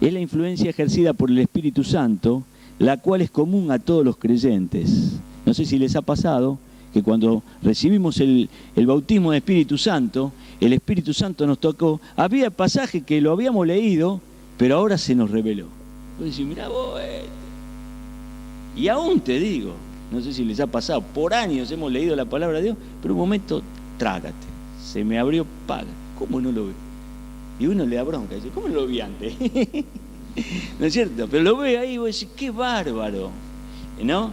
es la influencia ejercida por el Espíritu Santo, la cual es común a todos los creyentes. No sé si les ha pasado que cuando recibimos el bautismo de Espíritu Santo, el Espíritu Santo nos tocó. Había pasajes que lo habíamos leído, pero ahora se nos reveló. Vos decís, mirá vos, y aún te digo, no sé si les ha pasado, por años hemos leído la palabra de Dios, pero un momento, trágate, se me abrió paga. ¿Cómo no lo ve? Y uno le da bronca, dice, ¿cómo no lo vi antes? ¿No es cierto? Pero lo ve ahí y vos decís, qué bárbaro, ¿no?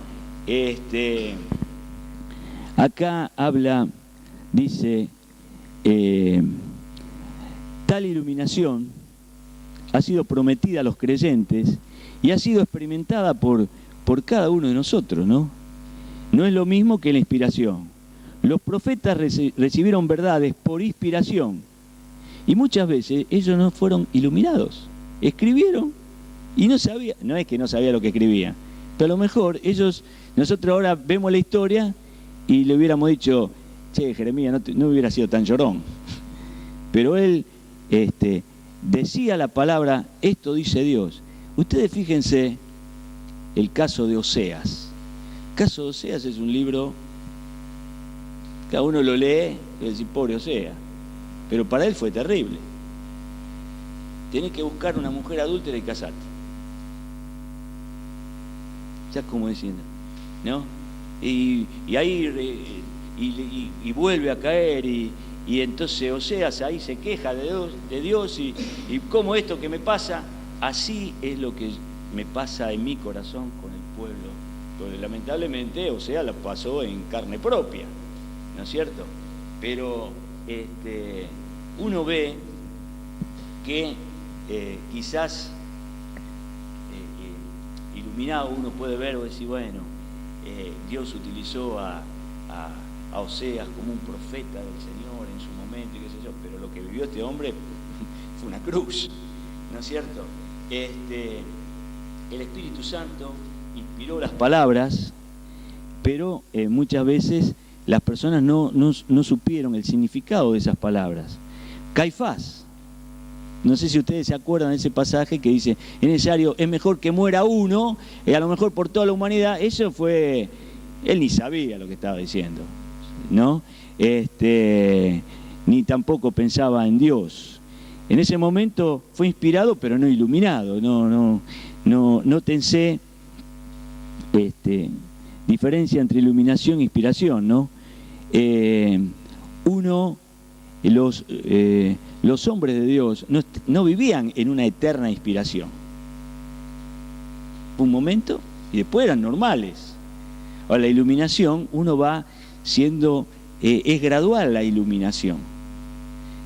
Acá habla, dice, tal iluminación ha sido prometida a los creyentes y ha sido experimentada por cada uno de nosotros, ¿no? No es lo mismo que la inspiración. Los profetas recibieron verdades por inspiración y muchas veces ellos no fueron iluminados. Escribieron y no sabían, no es que no sabía lo que escribían, pero a lo mejor nosotros ahora vemos la historia y le hubiéramos dicho, che, Jeremías, no hubiera sido tan llorón. Pero él decía la palabra, esto dice Dios. Ustedes fíjense el caso de Oseas. El caso de Oseas es un libro, cada uno lo lee y dice, pobre Oseas. Pero para él fue terrible. Tenés que buscar una mujer adúltera y casarte. Ya como diciendo, ¿no? Y ahí y vuelve a caer y entonces Oseas ahí se queja de Dios y cómo esto que me pasa, así es lo que me pasa en mi corazón con el pueblo. Porque lamentablemente Oseas la pasó en carne propia, ¿no es cierto? Pero uno ve que quizás iluminado uno puede ver o decir, bueno, Dios utilizó a Oseas como un profeta del Señor en su momento y qué sé yo, pero lo que vivió este hombre fue una cruz, ¿no es cierto? El Espíritu Santo inspiró las palabras, pero muchas veces las personas no supieron el significado de esas palabras. Caifás, no sé si ustedes se acuerdan de ese pasaje que dice, es necesario, es mejor que muera uno, a lo mejor por toda la humanidad. Eso fue, él ni sabía lo que estaba diciendo, ¿no? Ni tampoco pensaba en Dios. En ese momento fue inspirado, pero no iluminado. Nótense diferencia entre iluminación e inspiración, ¿no? Los hombres de Dios no vivían en una eterna inspiración. Un momento y después eran normales. Ahora, la iluminación, uno va siendo, es gradual la iluminación.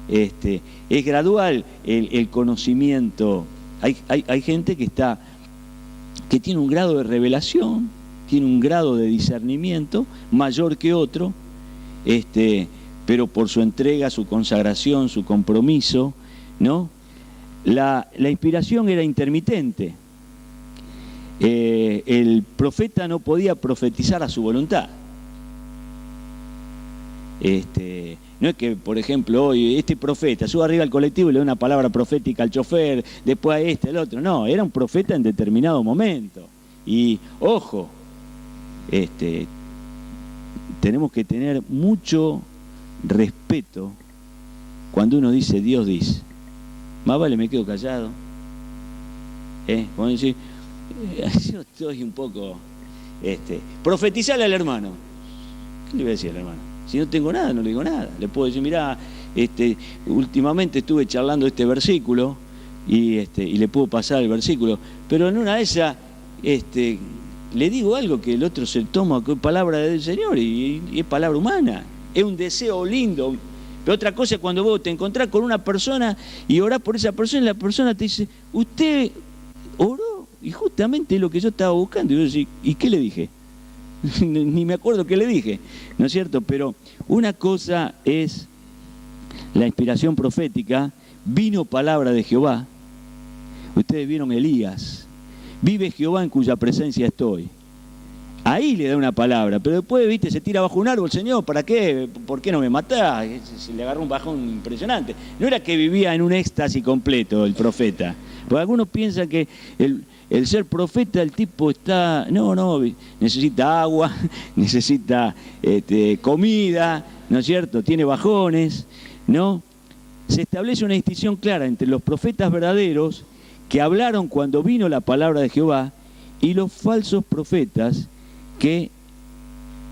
Es gradual el conocimiento. Hay gente que tiene un grado de revelación, tiene un grado de discernimiento mayor que otro, pero por su entrega, su consagración, su compromiso, ¿no? La inspiración era intermitente. El profeta no podía profetizar a su voluntad. No es que, por ejemplo, hoy este profeta sube arriba al colectivo y le da una palabra profética al chofer, después a el otro. No, era un profeta en determinado momento. Y, ojo, tenemos que tener mucho respeto cuando uno dice Dios dice. Más vale me quedo callado. Cuando dice, yo estoy un poco profetizarle al hermano. ¿Qué le voy a decir al hermano? Si no tengo nada, no le digo nada. Le puedo decir, mirá, últimamente estuve charlando este versículo, y le puedo pasar el versículo, pero en una de esas le digo algo que el otro se toma como palabra del Señor y es palabra humana, es un deseo lindo. Pero otra cosa es cuando vos te encontrás con una persona y orás por esa persona y la persona te dice, usted oró y justamente es lo que yo estaba buscando. Y yo decía, ¿y qué le dije? Ni me acuerdo qué le dije, ¿no es cierto? Pero una cosa es la inspiración profética, vino palabra de Jehová. Ustedes vieron Elías, vive Jehová en cuya presencia estoy. Ahí le da una palabra, pero después, viste, se tira bajo un árbol, Señor, ¿para qué? ¿Por qué no me matás? Se le agarró un bajón impresionante. No era que vivía en un éxtasis completo el profeta, porque algunos piensan que el ser profeta, el tipo está, no, necesita agua, necesita comida, ¿no es cierto? Tiene bajones, ¿no? Se establece una distinción clara entre los profetas verdaderos que hablaron cuando vino la palabra de Jehová y los falsos profetas que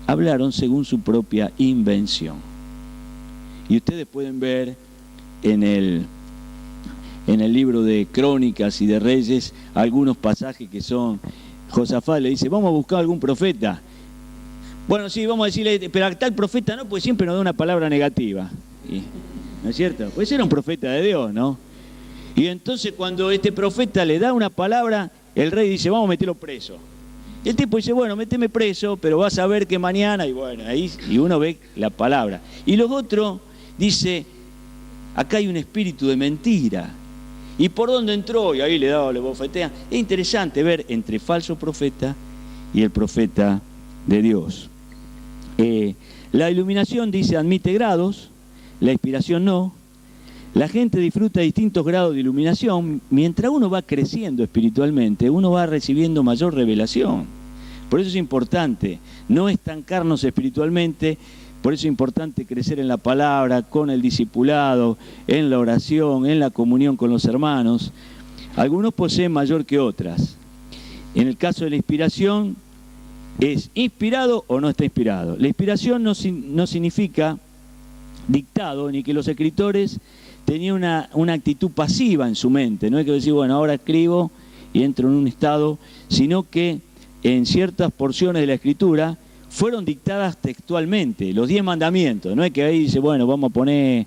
hablaron según su propia invención. Y ustedes pueden ver en el libro de Crónicas y de Reyes algunos pasajes que son, Josafat le dice, vamos a buscar algún profeta. Bueno, sí, vamos a decirle, pero a tal profeta no, pues siempre nos da una palabra negativa. ¿No es cierto? Pues era un profeta de Dios, ¿no? Y entonces cuando este profeta le da una palabra, el rey dice, vamos a meterlo preso. Y el tipo dice, bueno, méteme preso, pero vas a ver que mañana, y bueno, ahí y uno ve la palabra. Y los otros dice, acá hay un espíritu de mentira. ¿Y por dónde entró? Y ahí le bofetean. Es interesante ver entre falso profeta y el profeta de Dios. La iluminación, dice, admite grados, la inspiración no. La gente disfruta distintos grados de iluminación. Mientras uno va creciendo espiritualmente, uno va recibiendo mayor revelación. Por eso es importante no estancarnos espiritualmente, por eso es importante crecer en la palabra, con el discipulado, en la oración, en la comunión con los hermanos. Algunos poseen mayor que otras. En el caso de la inspiración, ¿es inspirado o no está inspirado? La inspiración no significa dictado, ni que los escritores tenían una actitud pasiva en su mente. No es que decir, bueno, ahora escribo y entro en un estado, sino que en ciertas porciones de la Escritura fueron dictadas textualmente, los 10 mandamientos. No es que ahí dice, bueno, vamos a poner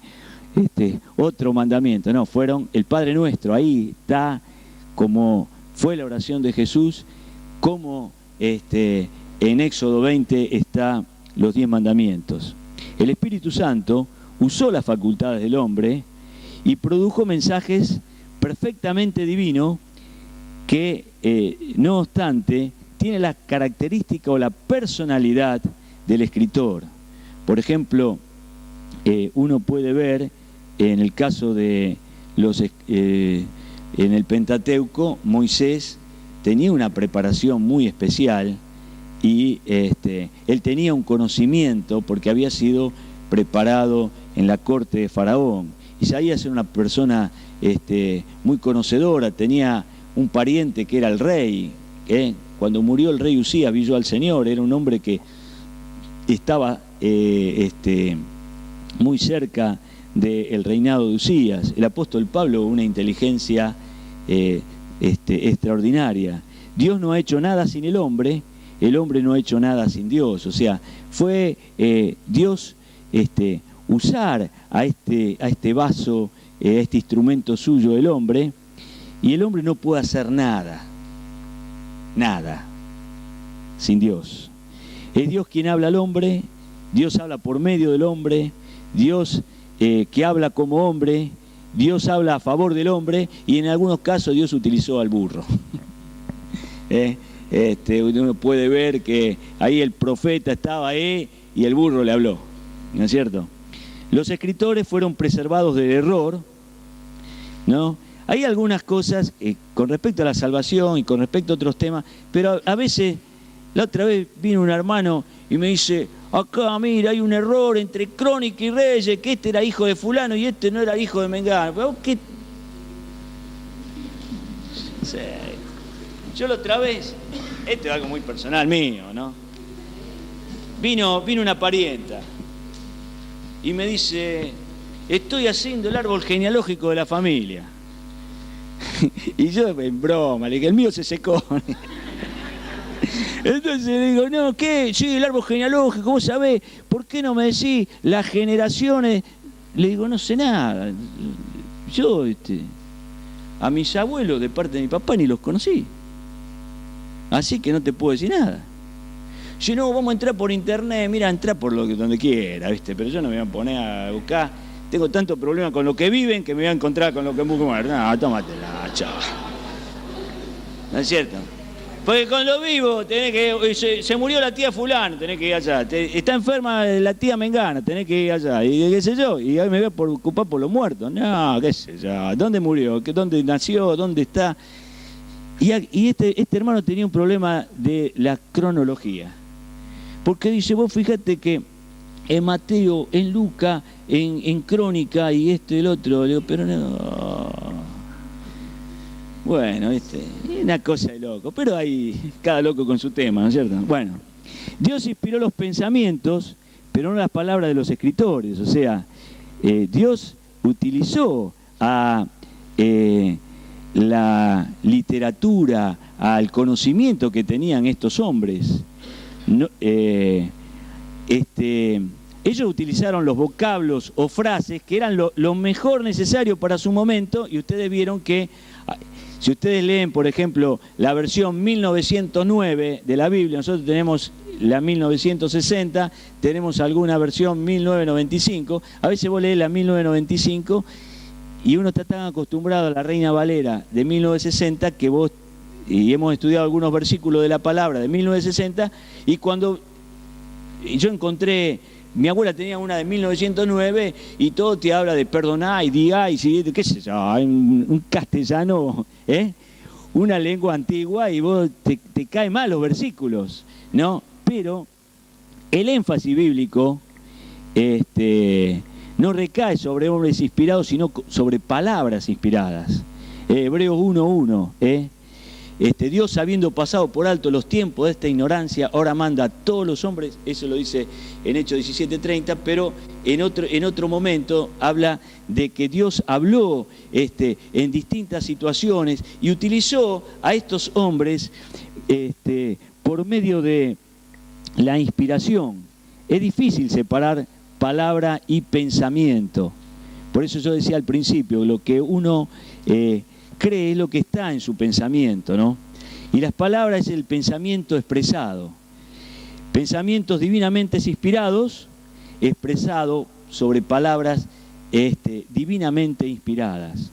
otro mandamiento. No, fueron el Padre Nuestro. Ahí está como fue la oración de Jesús, como en Éxodo 20 está los 10 mandamientos. El Espíritu Santo usó las facultades del hombre y produjo mensajes perfectamente divinos que, no obstante, tiene la característica o la personalidad del escritor. Por ejemplo, uno puede ver en el caso de en el Pentateuco, Moisés tenía una preparación muy especial y él tenía un conocimiento porque había sido preparado en la corte de Faraón. Isaías era una persona muy conocedora, tenía un pariente que era el rey. Cuando murió el rey Usías, vio al Señor, era un hombre que estaba muy cerca del reinado de Usías. El apóstol Pablo, una inteligencia extraordinaria. Dios no ha hecho nada sin el hombre no ha hecho nada sin Dios. O sea, fue Dios usar a este vaso, a este instrumento suyo del hombre, y el hombre no puede hacer nada sin Dios. Es Dios quien habla al hombre, Dios habla por medio del hombre, Dios que habla como hombre, Dios habla a favor del hombre, y en algunos casos Dios utilizó al burro. Uno puede ver que ahí el profeta estaba ahí y el burro le habló, ¿no es cierto? Los escritores fueron preservados del error, ¿no? Hay algunas cosas con respecto a la salvación y con respecto a otros temas, pero a veces, la otra vez vino un hermano y me dice, acá mira, hay un error entre Crónica y Reyes, que este era hijo de fulano y este no era hijo de Mengano. Pero ¿qué? Sí. Yo la otra vez, esto es algo muy personal mío, ¿no? Vino una parienta y me dice, estoy haciendo el árbol genealógico de la familia. Y yo en broma, le dije, el mío se secó. Entonces le digo, no, ¿qué? Sí, el árbol genealógico, vos sabés, ¿por qué no me decís las generaciones? Le digo, no sé nada. Yo, a mis abuelos de parte de mi papá ni los conocí. Así que no te puedo decir nada. Si no, vamos a entrar por internet, mira, entra por donde quiera, ¿viste? Pero yo no me voy a poner a buscar. Tengo tanto problema con lo que viven que me voy a encontrar con lo que buscan. No, tómatela, chao. ¿No es cierto? Porque con lo vivo tenés que... Se murió la tía fulano, tenés que ir allá. Está enferma la tía Mengana, tenés que ir allá. Y qué sé yo, y ahí me voy a ocupar por los muertos. No, qué sé yo. ¿Dónde murió? ¿Dónde nació? ¿Dónde está? Y este hermano tenía un problema de la cronología. Porque dice, vos fíjate que en Mateo, en Lucas, en Crónica y esto y el otro. Le digo, pero no... Bueno, una cosa de loco, pero hay cada loco con su tema, ¿no es cierto? Bueno, Dios inspiró los pensamientos, pero no las palabras de los escritores. O sea, Dios utilizó a la literatura, al conocimiento que tenían estos hombres. No, ellos utilizaron los vocablos o frases que eran lo mejor necesario para su momento, y ustedes vieron que... Si ustedes leen, por ejemplo, la versión 1909 de la Biblia, nosotros tenemos la 1960, tenemos alguna versión 1995, a veces vos lees la 1995 y uno está tan acostumbrado a la Reina Valera de 1960 que vos, y hemos estudiado algunos versículos de la palabra de 1960, y cuando yo encontré... Mi abuela tenía una de 1909 y todo te habla de perdonar y digáis, qué sé yo, un castellano, una lengua antigua, y vos te caen mal los versículos, ¿no? Pero el énfasis bíblico no recae sobre hombres inspirados, sino sobre palabras inspiradas. Hebreos 1:1, Dios, habiendo pasado por alto los tiempos de esta ignorancia, ahora manda a todos los hombres, eso lo dice en Hechos 17:30, pero en otro momento habla de que Dios habló en distintas situaciones y utilizó a estos hombres por medio de la inspiración. Es difícil separar palabra y pensamiento. Por eso yo decía al principio, lo que uno... cree es lo que está en su pensamiento, ¿no? Y las palabras es el pensamiento expresado. Pensamientos divinamente inspirados, expresado sobre palabras divinamente inspiradas.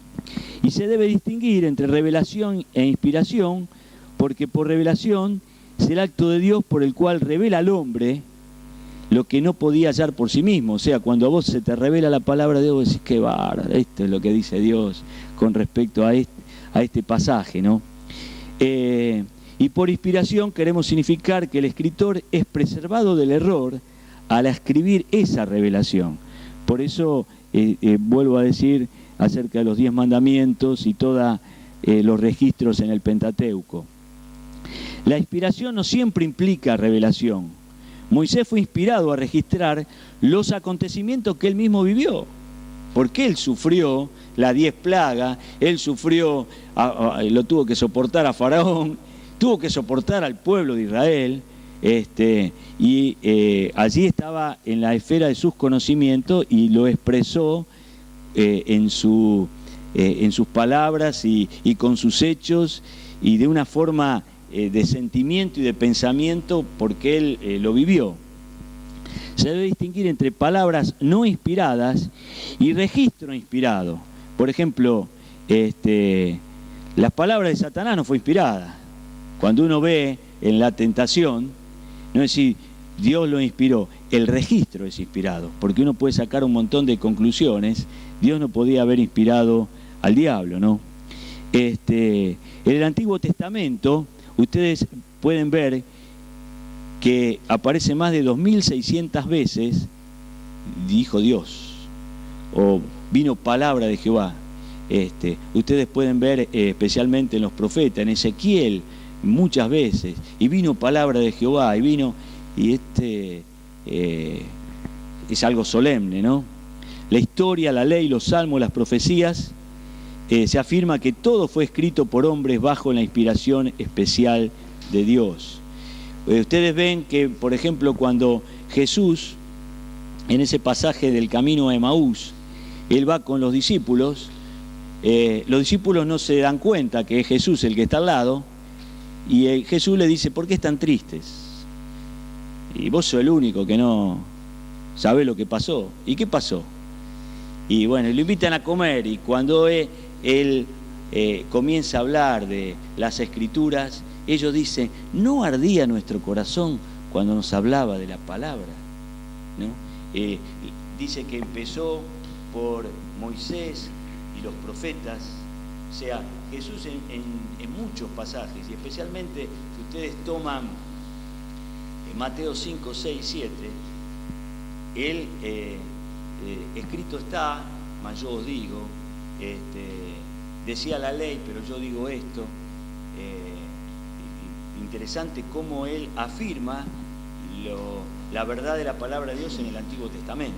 Y se debe distinguir entre revelación e inspiración, porque por revelación es el acto de Dios por el cual revela al hombre lo que no podía hallar por sí mismo. O sea, cuando a vos se te revela la palabra de Dios, vos decís, qué bárbaro, esto es lo que dice Dios con respecto a este pasaje, ¿no? Y por inspiración queremos significar que el escritor es preservado del error al escribir esa revelación. Por eso vuelvo a decir acerca de los 10 mandamientos y todos los registros en el Pentateuco. La inspiración no siempre implica revelación. Moisés fue inspirado a registrar los acontecimientos que él mismo vivió, porque él sufrió las 10 plagas, él sufrió, lo tuvo que soportar a Faraón, tuvo que soportar al pueblo de Israel, allí estaba en la esfera de sus conocimientos y lo expresó en sus palabras y con sus hechos, y de una forma de sentimiento y de pensamiento, porque él lo vivió. Se debe distinguir entre palabras no inspiradas y registro inspirado. Por ejemplo, las palabras de Satanás no fue inspirada. Cuando uno ve en la tentación, no es decir, Dios lo inspiró, el registro es inspirado, porque uno puede sacar un montón de conclusiones. Dios no podía haber inspirado al diablo, ¿no? En el Antiguo Testamento, ustedes pueden ver que aparece más de 2600 veces, dijo Dios, o vino palabra de Jehová. Ustedes pueden ver especialmente en los profetas, en Ezequiel, muchas veces, y vino palabra de Jehová, y es algo solemne, ¿no? La historia, la ley, los salmos, las profecías se afirma que todo fue escrito por hombres bajo la inspiración especial de Dios. Ustedes ven que, por ejemplo, cuando Jesús, en ese pasaje del camino a Emaús, Él va con los discípulos no se dan cuenta que es Jesús el que está al lado, y Jesús le dice: ¿por qué están tristes? Y vos sos el único que no sabe lo que pasó. ¿Y qué pasó? Y bueno, lo invitan a comer, y cuando él comienza a hablar de las Escrituras, ellos dicen: ¿no ardía nuestro corazón cuando nos hablaba de la palabra? ¿No? Dice que empezó por Moisés y los profetas. O sea, Jesús en muchos pasajes, y especialmente si ustedes toman Mateo 5, 6, 7, Él escrito está, mas yo os digo, decía la ley, pero yo digo esto. Interesante cómo Él afirma la verdad de la palabra de Dios en el Antiguo Testamento.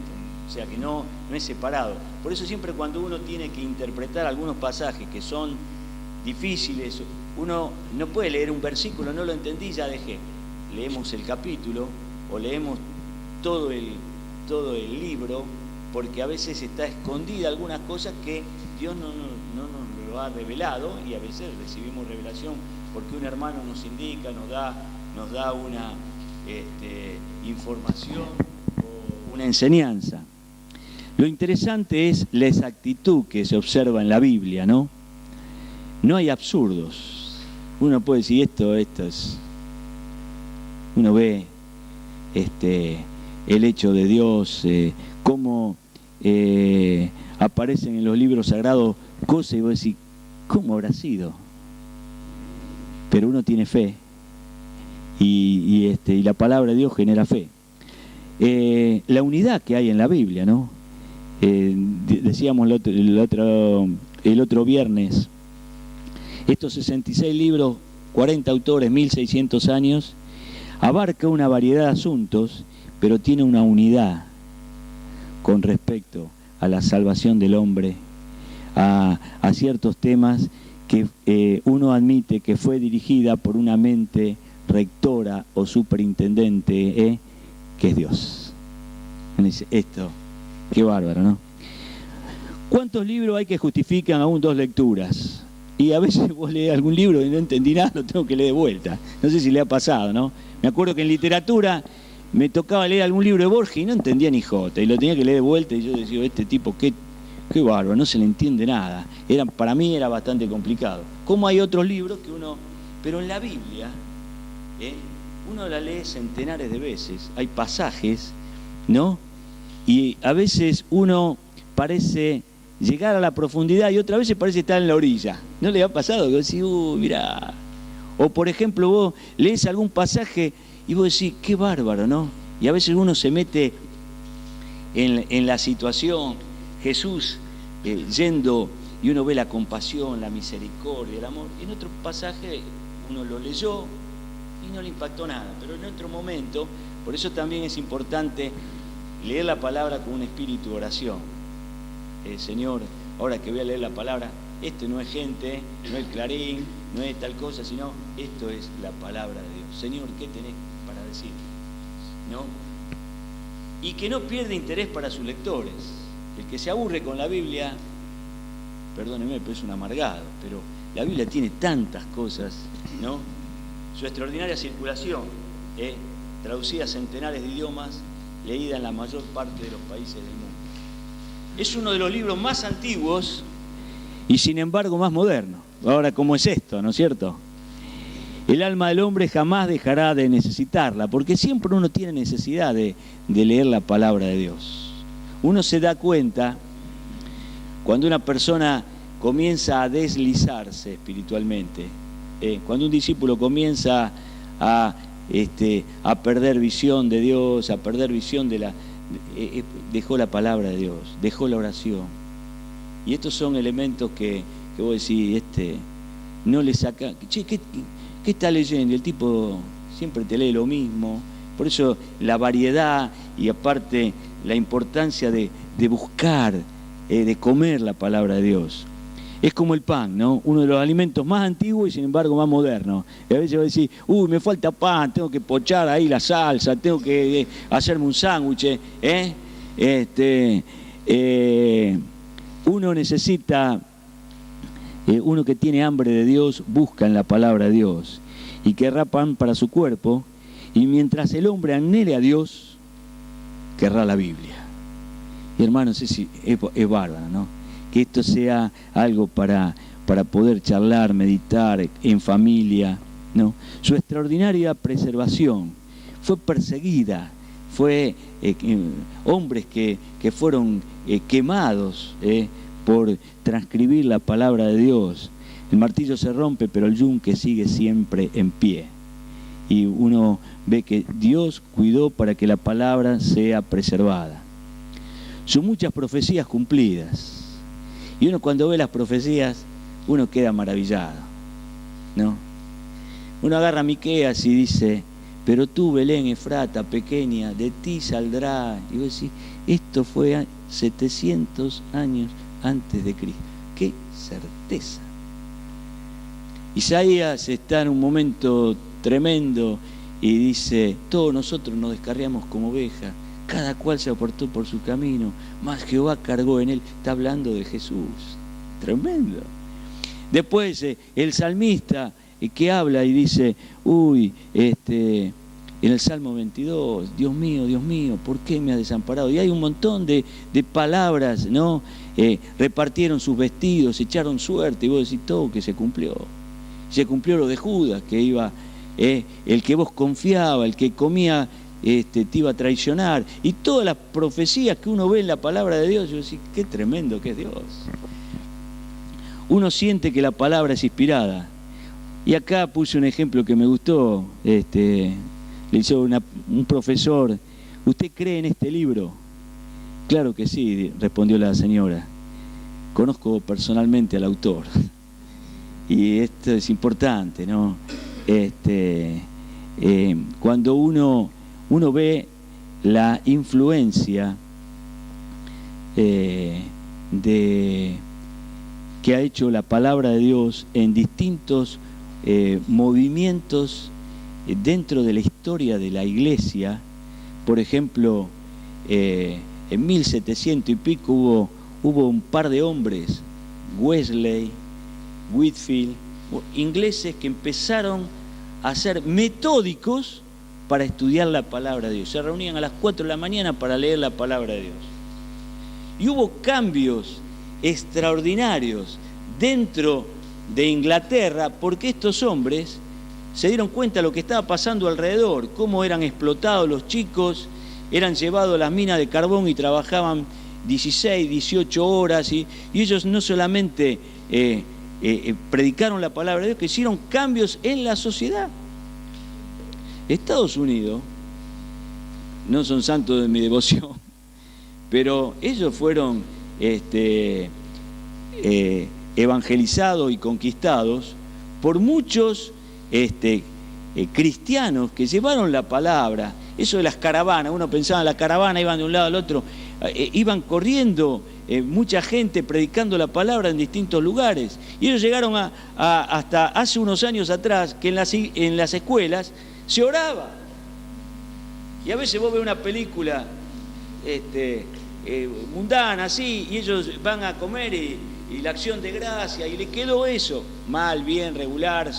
O sea que no es separado. Por eso siempre cuando uno tiene que interpretar algunos pasajes que son difíciles, uno no puede leer un versículo, no lo entendí, ya dejé. Leemos el capítulo o leemos todo el libro, porque a veces está escondida algunas cosas que Dios no nos lo ha revelado, y a veces recibimos revelación porque un hermano nos indica, nos da una información o una enseñanza. Lo interesante es la exactitud que se observa en la Biblia, ¿no? No hay absurdos. Uno puede decir esto es... Uno ve el hecho de Dios, cómo aparecen en los libros sagrados cosas, y vos decís: ¿cómo habrá sido? Pero uno tiene fe, y la palabra de Dios genera fe. La unidad que hay en la Biblia, ¿no? Decíamos el otro viernes, estos 66 libros, 40 autores, 1600 años, abarca una variedad de asuntos, pero tiene una unidad con respecto a la salvación del hombre, a ciertos temas que uno admite que fue dirigida por una mente rectora o superintendente, que es Dios. Uno dice: esto, qué bárbaro, ¿no? ¿Cuántos libros hay que justifican aún 2 lecturas? Y a veces vos lees algún libro y no entendí nada, lo tengo que leer de vuelta. No sé si le ha pasado, ¿no? Me acuerdo que en literatura me tocaba leer algún libro de Borges y no entendía ni jota, y lo tenía que leer de vuelta, y yo decía: este tipo, qué bárbaro, no se le entiende nada. Para mí era bastante complicado. Como hay otros libros que uno... Pero en la Biblia, uno la lee centenares de veces, hay pasajes, ¿no? Y a veces uno parece llegar a la profundidad y otras veces parece estar en la orilla. ¿No le ha pasado? Que vos decís: mirá. O por ejemplo, vos lees algún pasaje y vos decís: qué bárbaro, ¿no? Y a veces uno se mete en la situación, Jesús yendo, y uno ve la compasión, la misericordia, el amor. En otro pasaje uno lo leyó y no le impactó nada, pero en otro momento, por eso también es importante leer la palabra con un espíritu de oración. Señor, ahora que voy a leer la palabra, esto no es gente, no es Clarín, no es tal cosa, sino esto es la palabra de Dios. Señor, ¿qué tenés para decir? ¿No? Y que no pierda interés para sus lectores. El que se aburre con la Biblia, perdóneme, pero es un amargado, pero la Biblia tiene tantas cosas, ¿no? Su extraordinaria circulación, traducida a centenares de idiomas, leída en la mayor parte de los países del mundo. Es uno de los libros más antiguos y sin embargo más moderno. Ahora, ¿cómo es esto, no es cierto? El alma del hombre jamás dejará de necesitarla, porque siempre uno tiene necesidad de leer la palabra de Dios. Uno se da cuenta cuando una persona comienza a deslizarse espiritualmente, cuando un discípulo comienza a perder visión de Dios, a perder visión dejó la palabra de Dios, dejó la oración. Y estos son elementos que vos decís, no le saca, che, ¿qué está leyendo? Y el tipo siempre te lee lo mismo. Por eso la variedad y aparte la importancia de buscar, de comer la palabra de Dios. es como el pan, ¿no? Uno de los alimentos más antiguos y sin embargo más modernos. Y a veces va a decir, me falta pan, tengo que pochar ahí la salsa, tengo que hacerme un sándwich, uno necesita, uno que tiene hambre de Dios, busca en la palabra de Dios y querrá pan para su cuerpo, y mientras el hombre anhele a Dios, querrá la Biblia. Y hermanos, es bárbaro, ¿no? Que esto sea algo para poder charlar, meditar en familia, ¿no? Su extraordinaria preservación fue perseguida, fue hombres que fueron quemados por transcribir la palabra de Dios. El martillo se rompe, pero el yunque sigue siempre en pie. Y uno ve que Dios cuidó para que la palabra sea preservada. Son muchas profecías cumplidas. Y uno cuando ve las profecías, uno queda maravillado, ¿no? Uno agarra a Miqueas y dice, pero tú, Belén Efrata, pequeña, de ti saldrá. Y vos decís, esto fue 700 años antes de Cristo. ¡Qué certeza! Isaías está en un momento tremendo y dice, todos nosotros nos descarriamos como ovejas, cada cual se apartó por su camino, mas Jehová cargó en él. Está hablando de Jesús. Tremendo. Después el salmista que habla y dice, en el Salmo 22, Dios mío, ¿por qué me has desamparado? Y hay un montón de palabras, ¿no? Repartieron sus vestidos, echaron suerte, y vos decís todo que se cumplió. Se cumplió lo de Judas, que iba, el que vos confiaba, el que comía, te iba a traicionar. Y todas las profecías que uno ve en la palabra de Dios, yo decís, qué tremendo que es Dios. Uno siente que la palabra es inspirada. Y acá puse un ejemplo que me gustó, le hizo un profesor, ¿usted cree en este libro? Claro que sí, respondió la señora. Conozco personalmente al autor. Y esto es importante, ¿no? Cuando uno ve la influencia que ha hecho la palabra de Dios en distintos movimientos dentro de la historia de la iglesia. Por ejemplo, en 1700 y pico hubo un par de hombres, Wesley, Whitefield, ingleses, que empezaron a ser metódicos para estudiar la palabra de Dios. Se reunían a las 4 de la mañana para leer la palabra de Dios. Y hubo cambios extraordinarios dentro de Inglaterra, porque estos hombres se dieron cuenta de lo que estaba pasando alrededor, cómo eran explotados los chicos, eran llevados a las minas de carbón y trabajaban 16, 18 horas, y ellos no solamente predicaron la palabra de Dios, que hicieron cambios en la sociedad. Estados Unidos, no son santos de mi devoción, pero ellos fueron evangelizados y conquistados por muchos cristianos que llevaron la palabra. Eso de las caravanas, uno pensaba en la caravana, iban de un lado al otro, iban corriendo mucha gente predicando la palabra en distintos lugares. Y ellos llegaron hasta hace unos años atrás, que en las escuelas se oraba. Y a veces vos ves una película mundana así, y ellos van a comer y la acción de gracia, y le quedó eso, mal, bien, regular,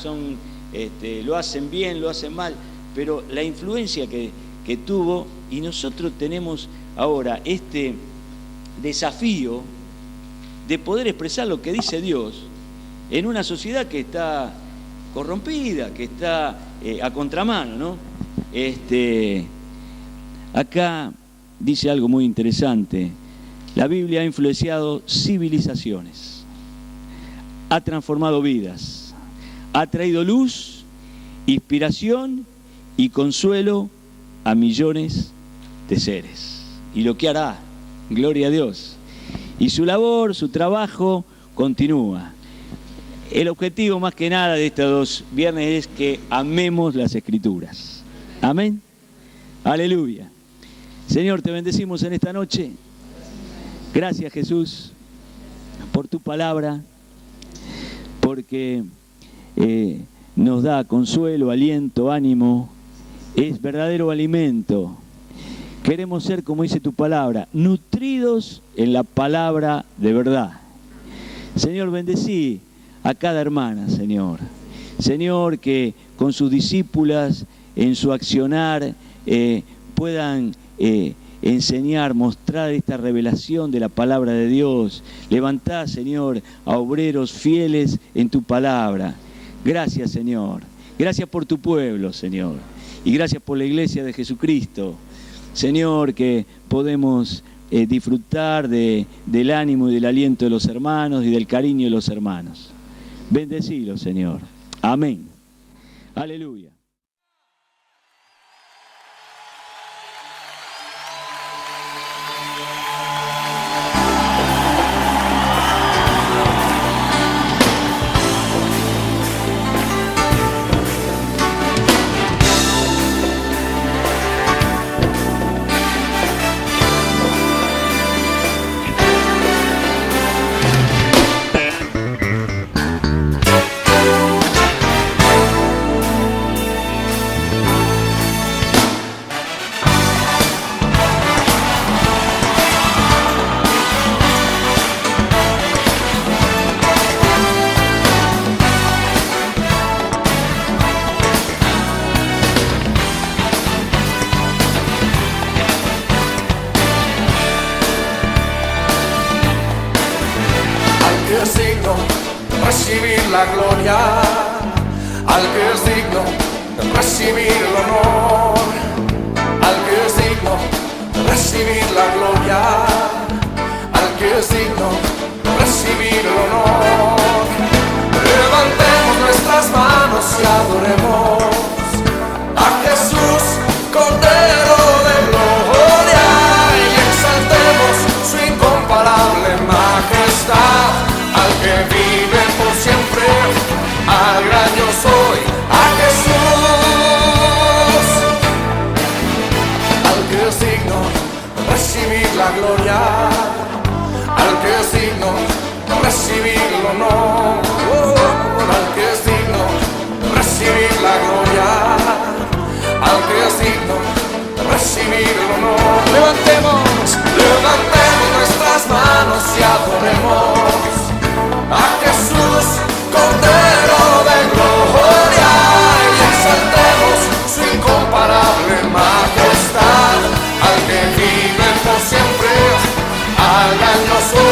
lo hacen bien, lo hacen mal, pero la influencia que tuvo, y nosotros tenemos ahora este desafío de poder expresar lo que dice Dios en una sociedad que está corrompida, que está a contramano, ¿no? Acá dice algo muy interesante. La Biblia ha influenciado civilizaciones, ha transformado vidas, ha traído luz, inspiración y consuelo a millones de seres. Y lo que hará, gloria a Dios. Y su labor, su trabajo continúa. El objetivo más que nada de estos 2 viernes es que amemos las Escrituras. Amén. Aleluya. Señor, te bendecimos en esta noche. Gracias, Jesús, por tu palabra. porque nos da consuelo, aliento, ánimo, es verdadero alimento. Queremos ser, como dice tu palabra, nutridos en la palabra de verdad. Señor, bendecí a cada hermana, Señor. Señor, que con sus discípulas, en su accionar, puedan enseñar, mostrar esta revelación de la palabra de Dios. Levantá, Señor, a obreros fieles en tu palabra. Gracias, Señor. Gracias por tu pueblo, Señor. Y gracias por la iglesia de Jesucristo. Señor, que podemos disfrutar del ánimo y del aliento de los hermanos y del cariño de los hermanos. Bendecilo, Señor. Amén. Aleluya. Recibir la gloria al que es digno de recibir el honor, al que es digno de recibir la gloria, al que es digno de recibir el honor. Levantemos nuestras manos y adoremos a Jesús, Cordero de gloria, y exaltemos su incomparable majestad. Al que vive por siempre, al gran yo soy, a Jesús. Al que es digno de recibir la gloria, al que es digno de recibir el honor, al que es digno de recibir la gloria, al que es digno de recibir el honor. Levantemos nuestras manos y adoremos a Jesús, Cordero de gloria, y exaltemos su incomparable majestad. Al que vive por siempre, al gran yo soy.